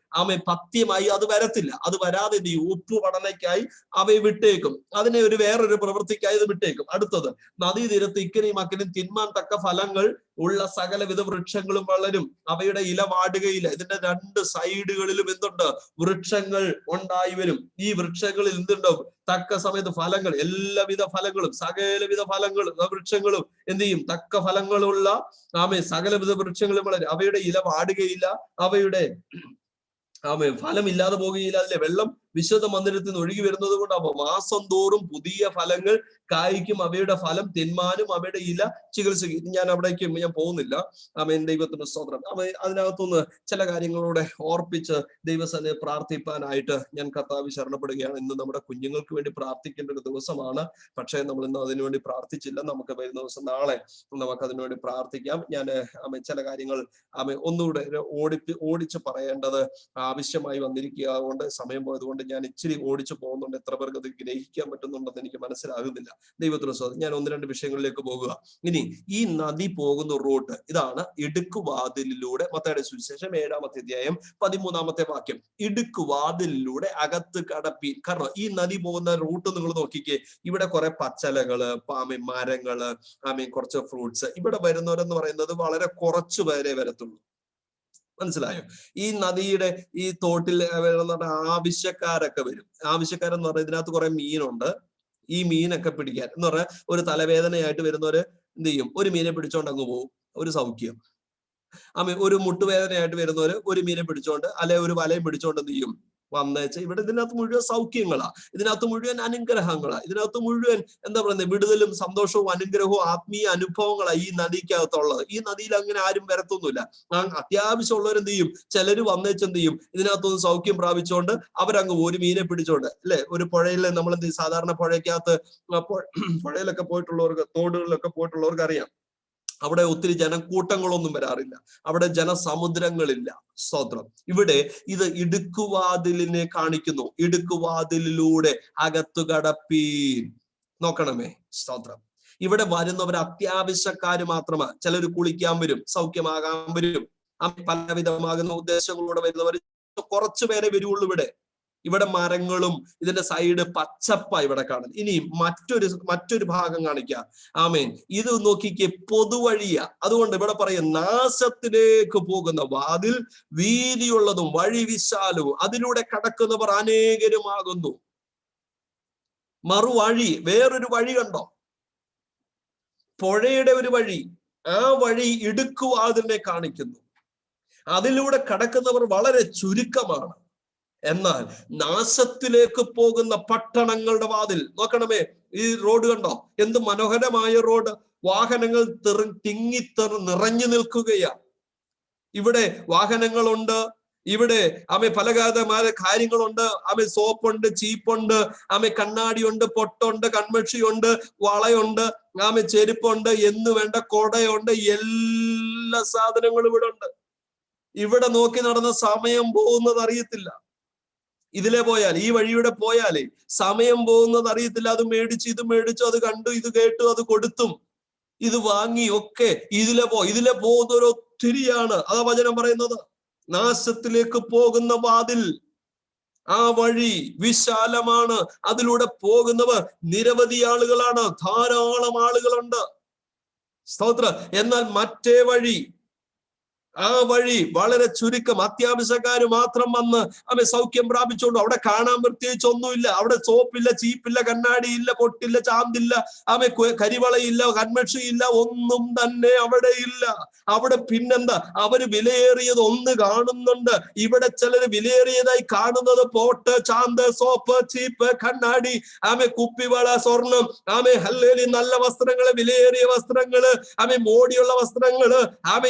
പഥ്യമായി അത് വരത്തില്ല. അത് വരാതെ എന്ത് ചെയ്യും? ഉപ്പുപടനയ്ക്കായി അവയെ വിട്ടേക്കും. അതിനെ വേറൊരു പ്രവൃത്തിക്കായി ഇത് വിട്ടേക്കും. അടുത്തത്, നദീതീരത്ത് ഇക്കരെയും അക്കരെയും തിന്മാൻ തക്ക ഫലങ്ങൾ ഉള്ള സകലവിധ വൃക്ഷങ്ങളും വളരും, അവയുടെ ഇല വാടുകയില്ല. ഇതിന്റെ 2 സൈഡുകളിലും എന്തുണ്ട്? വൃക്ഷങ്ങൾ ഉണ്ടായി വരും. ഈ വൃക്ഷങ്ങളിൽ എന്തുണ്ടാവും? തക്ക സമയത്ത് ഫലങ്ങൾ, എല്ലാവിധ ഫലങ്ങളും, സകലവിധ ഫലങ്ങളും വൃക്ഷങ്ങളും എന്ത് ചെയ്യും? തക്ക ഫലങ്ങളുള്ള സകലവിധ വൃക്ഷങ്ങളും വളരും, അവയുടെ ഇല വാടുകയില്ല, അവയുടെ ഫലമില്ലാതെ പോകുകയില്ല. അതിലെ വെള്ളം വിശുദ്ധ മന്ദിരത്തിൽ നിന്ന് ഒഴുകി വരുന്നത് കൊണ്ട് അവ മാസം തോറും പുതിയ ഫലങ്ങൾ കായ്ക്കും, അവയുടെ ഫലം തിന്മാനും അവയുടെ ഇല ചികിത്സിക്കും. ഞാൻ അവിടേക്ക് ഞാൻ പോകുന്നില്ല. ദൈവത്തിന്റെ സ്തോത്രം. അതിനകത്തുനിന്ന് ചില കാര്യങ്ങളോടെ ഓർപ്പിച്ച് ദൈവസന്നിധിയിൽ പ്രാർത്ഥിപ്പാനായിട്ട് ഞാൻ കർത്താവിൽ ശരണപ്പെടുകയാണ്. ഇന്ന് നമ്മുടെ കുഞ്ഞുങ്ങൾക്ക് വേണ്ടി പ്രാർത്ഥിക്കേണ്ട ഒരു ദിവസമാണ്. പക്ഷേ നമ്മൾ ഇന്ന് അതിനുവേണ്ടി പ്രാർത്ഥിച്ചില്ല. നമുക്ക് വരുന്ന ദിവസം നാളെ നമുക്ക് അതിനുവേണ്ടി പ്രാർത്ഥിക്കാം. ഞാൻ ചില കാര്യങ്ങൾ ഒന്നുകൂടെ ഓടിച്ച് പറയേണ്ടത് ആവശ്യമായി വന്നിരിക്കുക കൊണ്ട്, സമയം പോയതുകൊണ്ട് ഞാൻ ഇച്ചിരി ഓടിച്ചു പോകുന്നുണ്ട്. എത്ര പേർക്ക് അത് ഗ്രഹിക്കാൻ പറ്റുന്നുണ്ടെന്ന് എനിക്ക് മനസ്സിലാകുന്നില്ല. ദൈവത്തിന് സ്തോത്രം. ഞാൻ 1-2 വിഷയങ്ങളിലേക്ക് പോകുക. ഇനി ഈ നദി പോകുന്ന റൂട്ട് ഇതാണ്, ഇടുക്കുവാതിലിലൂടെ. മത്തായിയുടെ സുവിശേഷം 7-ാമത്തെ അധ്യായം 13-ാമത്തെ വാക്യം. ഇടുക്കുവാതിലിലൂടെ അകത്ത് കടപ്പി. കാരണം ഈ നദി പോകുന്ന റൂട്ട് നിങ്ങൾ നോക്കിക്കേ. ഇവിടെ കുറെ പച്ചലകള്, മരങ്ങള്, കുറച്ച് ഫ്രൂട്ട്സ്. ഇവിടെ വരുന്നവരെന്ന് പറയുന്നത് വളരെ കുറച്ചു പേരെ വരത്തുള്ളൂ. മനസ്സിലായോ? ഈ നദിയുടെ ഈ തോട്ടിൽ ആവശ്യക്കാരൊക്കെ വരും. ആവശ്യക്കാരെന്ന് പറഞ്ഞാൽ ഇതിനകത്ത് കുറെ മീനുണ്ട്. ഈ മീനൊക്കെ പിടിക്കാൻ എന്ന് പറഞ്ഞാൽ ഒരു തലവേദനയായിട്ട് വരുന്നവര് എന്ത് ചെയ്യും? ഒരു മീനെ പിടിച്ചോണ്ട് അങ്ങ് പോകും, ഒരു സൗഖ്യം. ഒരു മുട്ടുവേദനയായിട്ട് വരുന്നവര് ഒരു മീനെ പിടിച്ചോണ്ട്, അല്ലെ ഒരു വലയും പിടിച്ചോണ്ട് എന്ത് ചെയ്യും? വന്നേച്ച്. ഇവിടെ ഇതിനകത്ത് മുഴുവൻ സൗഖ്യങ്ങളാ, ഇതിനകത്ത് മുഴുവൻ അനുഗ്രഹങ്ങളാ, ഇതിനകത്ത് മുഴുവൻ എന്താ പറയുന്നത്? വിടുതലും സന്തോഷവും അനുഗ്രഹവും ആത്മീയ അനുഭവങ്ങളാ ഈ നദിക്കകത്തുള്ളത്. ഈ നദിയിൽ അങ്ങനെ ആരും വരത്തൊന്നുമില്ല. അത്യാവശ്യമുള്ളവരെന്ത് ചെയ്യും? ചിലര് വന്നേച്ച് എന്ത് ചെയ്യും? ഇതിനകത്തൊന്ന് സൗഖ്യം പ്രാപിച്ചുകൊണ്ട് അവരങ്ങ് ഒരു മീനെ പിടിച്ചോണ്ട്, അല്ലെ, ഒരു പുഴയിൽ നമ്മൾ എന്ത് ചെയ്യും? സാധാരണ പുഴയ്ക്കകത്ത് പുഴയിലൊക്കെ പോയിട്ടുള്ളവർക്ക്, തോടുകളിലൊക്കെ പോയിട്ടുള്ളവർക്ക് അറിയാം, അവിടെ ഒത്തിരി ജനക്കൂട്ടങ്ങളൊന്നും വരാറില്ല, അവിടെ ജനസമുദ്രങ്ങളില്ല. സ്തോത്രം. ഇവിടെ ഇത് ഇടുക്കുവാതിലിനെ കാണിക്കുന്നു. ഇടുക്കുവാതിലിലൂടെ അകത്തു കടപ്പീൻ. നോക്കണമേ. സ്തോത്രം. ഇവിടെ വരുന്നവർ അത്യാവശ്യക്കാര് മാത്രമാണ്. ചിലർ കുളിക്കാൻ വരും, സൗഖ്യമാകാൻ വരും, പലവിധമാകുന്ന ഉദ്ദേശങ്ങളോടെ വരുന്നവർ കുറച്ചു പേരെ വരുള്ളൂ. ഇവിടെ മരങ്ങളും ഇതിന്റെ സൈഡ് പച്ചപ്പ ഇവിടെ കാണും. ഇനി മറ്റൊരു ഭാഗം കാണിക്കാം. ഇത് നോക്കിക്കേ, പൊതുവഴിയാ. അതുകൊണ്ട് ഇവിടെ പറയും, നാശത്തിലേക്ക് പോകുന്ന വാതിൽ വീതിയുള്ളതും വഴി വിശാലവും, അതിലൂടെ കടക്കുന്നവർ അനേകരുമാകുന്നു. മറുവഴി, വേറൊരു വഴി കണ്ടോ? പുഴയുടെ ഒരു വഴി. ആ വഴി ഇടുക്കുവാതിലിനെ കാണിക്കുന്നു. അതിലൂടെ കടക്കുന്നവർ വളരെ ചുരുക്കമാണ്. എന്നാൽ നാശത്തിലേക്ക് പോകുന്ന പട്ടണങ്ങളുടെ വാതിൽ നോക്കണമേ. ഈ റോഡ് കണ്ടോ? എന്ത് മനോഹരമായ റോഡ്! വാഹനങ്ങൾ നിറഞ്ഞു നിൽക്കുകയാ. ഇവിടെ വാഹനങ്ങളുണ്ട്, ഇവിടെ പലതരമായ കാര്യങ്ങളുണ്ട്. സോപ്പുണ്ട്, ചീപ്പുണ്ട്, കണ്ണാടിയുണ്ട്, പൊട്ടുണ്ട്, കൺമഷിയുണ്ട്, വളയുണ്ട്, ചെരുപ്പുണ്ട്, എന്ന് വേണ്ട കൊടയുണ്ട്, എല്ലാ സാധനങ്ങളും ഇവിടെ ഉണ്ട്. ഇവിടെ നോക്കി നടന്ന സമയം പോകുന്നത് അറിയത്തില്ല. ഇതിലെ പോയാൽ, ഈ വഴിയുടെ പോയാലേ സമയം പോകുന്നത് അറിയത്തില്ല. അത് മേടിച്ചു, ഇത് മേടിച്ചു, അത് കണ്ടു, ഇത് കേട്ടു, അത് കൊടുത്തും, ഇത് വാങ്ങി ഒക്കെ ഇതിലെ പോകുന്നവർ ഒത്തിരിയാണ്. അതാ വചനം പറയുന്നത്, നാശത്തിലേക്ക് പോകുന്ന വാതിൽ, ആ വഴി വിശാലമാണ്, അതിലൂടെ പോകുന്നവർ നിരവധി ആളുകളാണ്, ധാരാളം ആളുകളുണ്ട്. സ്തോത്രം. എന്നാൽ മറ്റേ വഴി, ആ വഴി വളരെ ചുരുക്കം, അത്യാവശ്യക്കാര് മാത്രം വന്ന് സൗഖ്യം പ്രാപിച്ചുകൊണ്ട്. അവിടെ കാണാൻ പ്രത്യേകിച്ച് ഒന്നുമില്ല. അവിടെ സോപ്പില്ല, ചീപ്പില്ല, കണ്ണാടിയില്ല, പൊട്ടില്ല, ചാന്തില്ല, കരിവളയില്ല, കൺമഷിയില്ല, ഒന്നും തന്നെ അവിടെ ഇല്ല. അവിടെ പിന്നെന്താ? അവര് വിലയേറിയത് ഒന്ന് കാണുന്നുണ്ട്. ഇവിടെ ചിലര് വിലയേറിയതായി കാണുന്നത് പോട്ട്, ചാന്ത്, സോപ്പ്, ചീപ്പ്, കണ്ണാടി, കുപ്പിവള, സ്വർണം, ഹല്ലേലൂയ, നല്ല വസ്ത്രങ്ങള്, വിലയേറിയ വസ്ത്രങ്ങള്, മോടിയുള്ള വസ്ത്രങ്ങള്,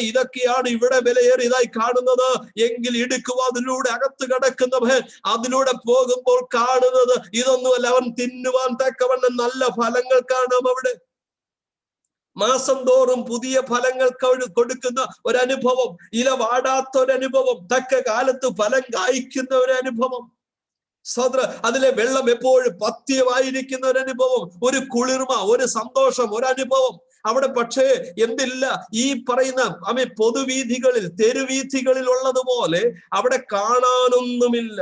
ഇതൊക്കെയാണ് ഇവിടെ വളരെ വിലയേറിയതായി കാണുന്നത്. എങ്കിൽ ഇടുക്കുവാതിലൂടെ അകത്ത് കിടക്കുന്നവൻ അതിലൂടെ പോകുമ്പോൾ കാണുന്നത് ഇതൊന്നുമല്ല. അവൻ തിന്നുവാൻ തക്കവണ്ണം നല്ല ഫലങ്ങൾ കാണും. അവിടെ മാസം തോറും പുതിയ ഫലങ്ങൾ കൊടുക്കുന്ന ഒരനുഭവം, ഇല വാടാത്ത ഒരനുഭവം, തക്ക കാലത്ത് ഫലം കായ്ക്കുന്ന ഒരനുഭവം. അതിലെ വെള്ളം എപ്പോഴും പഥ്യമായിരിക്കുന്ന ഒരനുഭവം, ഒരു കുളിർമ, ഒരു സന്തോഷം, ഒരനുഭവം അവിടെ. പക്ഷേ എന്തില്ല, ഈ പറയുന്ന പൊതുവീഥികളിൽ, തെരുവീഥികളിൽ ഉള്ളതുപോലെ അവിടെ കാണാനൊന്നുമില്ല.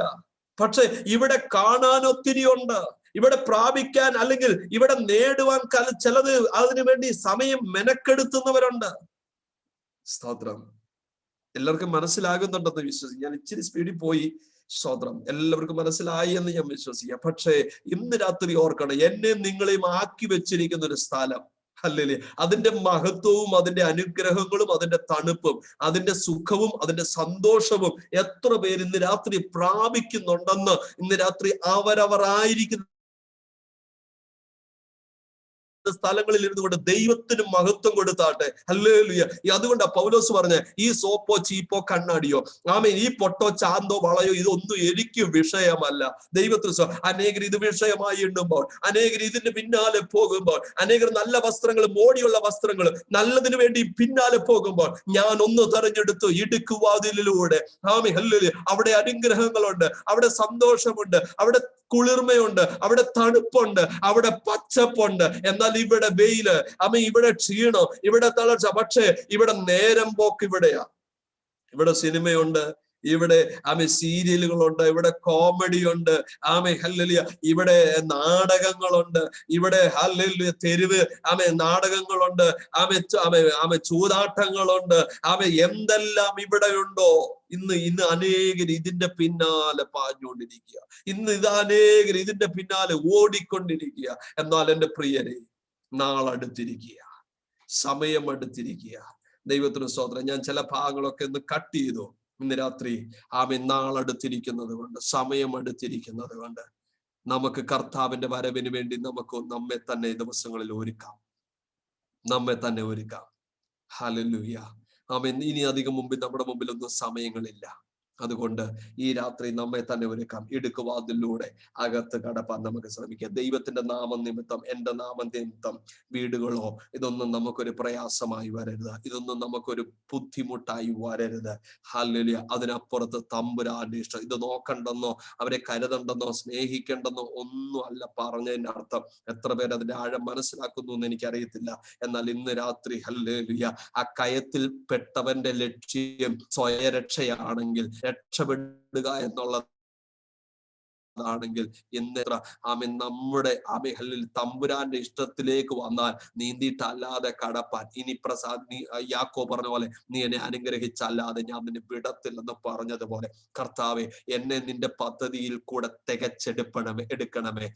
പക്ഷെ ഇവിടെ കാണാൻ ഒത്തിരി ഉണ്ട്. ഇവിടെ പ്രാപിക്കാൻ അല്ലെങ്കിൽ ഇവിടെ നേടുവാൻ ചിലത് അതിനു വേണ്ടി സമയം മെനക്കെടുത്തുന്നവരുണ്ട്. സ്തോത്രം. എല്ലാവർക്കും മനസ്സിലാകുന്നുണ്ടെന്ന് വിശ്വസിക്കും. ഞാൻ ഇച്ചിരി സ്പീഡിൽ പോയി. സ്തോത്രം. എല്ലാവർക്കും മനസ്സിലായി എന്ന് ഞാൻ വിശ്വസിക്കാം. പക്ഷേ ഇന്ന് രാത്രി ഓർക്കണം, എന്നെ നിങ്ങളെയും ആക്കി വെച്ചിരിക്കുന്ന ഒരു സ്ഥലം. അല്ലേ? അതിന്റെ മഹത്വവും അതിന്റെ അനുഗ്രഹങ്ങളും അതിന്റെ തണുപ്പും അതിന്റെ സുഖവും അതിന്റെ സന്തോഷവും എത്ര പേര് ഇന്ന് രാത്രി പ്രാപിക്കുന്നുണ്ടെന്ന് ഇന്ന് രാത്രി അവരവരായിരിക്കുന്ന സ്ഥലങ്ങളിൽ ഇരുന്നു കൊണ്ട് ദൈവത്തിന് മഹത്വം കൊടുത്താട്ടെ. ഹല്ലേലൂയ. അതുകൊണ്ടാ പൗലോസ് പറഞ്ഞ, ഈ സോപ്പോ ചീപ്പോ കണ്ണാടിയോ ഈ പൊട്ടോ ചാന്തോ വളയോ ഇതൊന്നും എനിക്ക് വിഷയമല്ല. ദൈവത്തിന് അനേകർ ഇത് വിഷയമായി എണ്ണുമ്പോൾ, അനേകർ ഇതിന്റെ പിന്നാലെ പോകുമ്പോൾ, അനേകർ നല്ല വസ്ത്രങ്ങൾ, മോടിയുള്ള വസ്ത്രങ്ങൾ, നല്ലതിനു വേണ്ടി പിന്നാലെ പോകുമ്പോൾ, ഞാൻ ഒന്ന് തെരഞ്ഞെടുത്തു ഇടുക്കുവാതിലൂടെ. ഹല്ലേലൂയ. അവിടെ അനുഗ്രഹങ്ങളുണ്ട്, അവിടെ സന്തോഷമുണ്ട്, അവിടെ കുളിർമയുണ്ട്, അവിടെ തണുപ്പുണ്ട്, അവിടെ പച്ചപ്പുണ്ട്. എന്നാൽ ഇവിടെ വെയില്, ഇവിടെ ക്ഷീണം, ഇവിടെ തളർച്ച. പക്ഷേ ഇവിടെ നേരം പോക്ക് ഇവിടെയാ. ഇവിടെ സിനിമയുണ്ട്, ഇവിടെ സീരിയലുകളുണ്ട്, ഇവിടെ കോമഡി ഉണ്ട്, ഹല്ലേലൂയ. ഇവിടെ നാടകങ്ങളുണ്ട്, ഇവിടെ ഹല്ലേലൂയ തെരുവ് നാടകങ്ങളുണ്ട്, ചൂതാട്ടങ്ങളുണ്ട്, എന്തെല്ലാം ഇവിടെ ഉണ്ടോ. ഇന്ന് അനേകർ ഇതിന്റെ പിന്നാലെ പാഞ്ഞുകൊണ്ടിരിക്കുക. ഇന്ന് അനേകർ ഇതിന്റെ പിന്നാലെ ഓടിക്കൊണ്ടിരിക്കുക. എന്നാൽ എന്റെ പ്രിയരെ, നാളടുത്തിരിക്കുക, സമയം അടുത്തിരിക്കുക. ദൈവത്തിന് സ്തോത്രം. ഞാൻ ചില ഭാഗങ്ങളൊക്കെ ഒന്ന് കട്ട് ചെയ്തു. ഇന്ന് രാത്രി നാളടുത്തിരിക്കുന്നത് കൊണ്ട്, സമയം അടുത്തിരിക്കുന്നത് കൊണ്ട് നമുക്ക് കർത്താവിന്റെ വരവിന് വേണ്ടി നമുക്ക് നമ്മെ തന്നെ ഈ ദിവസങ്ങളിൽ ഒരുക്കാം, നമ്മെ തന്നെ ഒരുക്കാം. ഹല്ലേലൂയ. ഇനി അധികം മുമ്പിൽ നമ്മുടെ മുമ്പിലൊന്നും സമയങ്ങളില്ല. അതുകൊണ്ട് ഈ രാത്രി നമ്മെ തന്നെ ഒരുക്കാം. ഇടുക്കുവാതിലൂടെ അകത്ത് കടപ്പാൻ നമുക്ക് ശ്രമിക്കാം. ദൈവത്തിന്റെ നാമം നിമിത്തം, എന്റെ നാമം നിമിത്തം വീടുകളോ ഇതൊന്നും നമുക്കൊരു പ്രയാസമായി വരരുത്. ഇതൊന്നും നമുക്കൊരു ബുദ്ധിമുട്ടായി വരരുത്. ഹല്ലേലൂയ. അതിനപ്പുറത്ത് തമ്പുരാന്റെ ഇഷ്ടം. ഇത് നോക്കണ്ടെന്നോ അവരെ കരുതണ്ടെന്നോ സ്നേഹിക്കണ്ടെന്നോ ഒന്നും അല്ല പറഞ്ഞതിന്റെ അർത്ഥം. എത്ര പേര് അതിന്റെ ആഴം മനസ്സിലാക്കുന്നു എന്ന് എനിക്കറിയത്തില്ല. എന്നാൽ ഇന്ന് രാത്രി ഹല്ലേലൂയ, ആ കയത്തിൽ പെട്ടവന്റെ ലക്ഷ്യം സ്വയരക്ഷയാണെങ്കിൽ, രക്ഷപ്പെടുക എന്നുള്ളത് ാണെങ്കിൽ ഇന്നെത്ര നമ്മുടെ തമ്പുരാന്റെ ഇഷ്ടത്തിലേക്ക് വന്നാൽ നീന്തിയിട്ടല്ലാതെ കടപ്പാൻ ഇനി യാക്കോ പറഞ്ഞ പോലെ, നീ എന്നെ അനുഗ്രഹിച്ചല്ലാതെ ഞാൻ നിന്നെ വിടത്തില്ലെന്ന് പറഞ്ഞതുപോലെ, കർത്താവെ എന്നെ നിന്റെ പദ്ധതിയിൽ കൂടെ എടുക്കണമേ.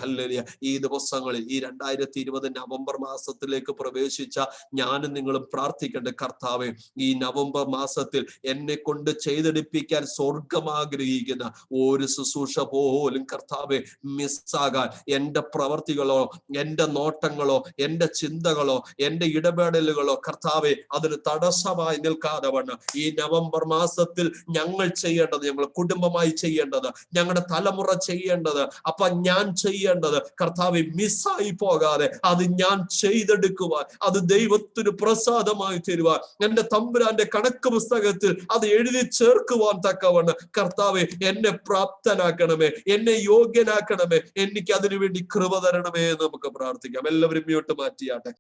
ഹല്ലേലൂയ. ഈ ദിവസങ്ങളിൽ, ഈ 2020 നവംബർ മാസത്തിലേക്ക് പ്രവേശിച്ച ഞാനും നിങ്ങളും പ്രാർത്ഥിക്കേണ്ട, കർത്താവെ ഈ നവംബർ മാസത്തിൽ എന്നെ കൊണ്ട് ചെയ്തെടുപ്പിക്കാൻ സ്വർഗം ആഗ്രഹിക്കുന്ന ഒരു ശുശ്രൂഷ പോലും കർത്താവെ മിസ്സാകാൻ, എന്റെ പ്രവർത്തികളോ എന്റെ നോട്ടങ്ങളോ എന്റെ ചിന്തകളോ എന്റെ ഇടപെടലുകളോ കർത്താവെ അതിന് തടസ്സമായി നിൽക്കാതെ വണ്ണം ഈ നവംബർ മാസത്തിൽ ഞങ്ങൾ ചെയ്യേണ്ടത്, ഞങ്ങൾ കുടുംബമായി ചെയ്യേണ്ടത്, ഞങ്ങളുടെ തലമുറ ചെയ്യേണ്ടത്, ഞാൻ ചെയ്യേണ്ടത് കർത്താവെ മിസ്സായി പോകാതെ അത് ഞാൻ ചെയ്തെടുക്കുവാൻ, അത് ദൈവത്തിന് പ്രസാദമായി തരുവാൻ, എന്റെ തമ്പുരാന്റെ കണക്ക് പുസ്തകത്തിൽ അത് എഴുതി ചേർക്കുവാൻ തക്കവണ്ണം കർത്താവെ എന്നെ പ്രാപ്തനാക്കണമേ, എന്നെ യോഗ്യനാക്കണമേ, എനിക്ക് അതിനുവേണ്ടി കൃപ തരണമേ എന്ന് നമുക്ക് പ്രാർത്ഥിക്കാം. എല്ലാവരും മ്യൂട്ട് മാറ്റിയാട്ടെ.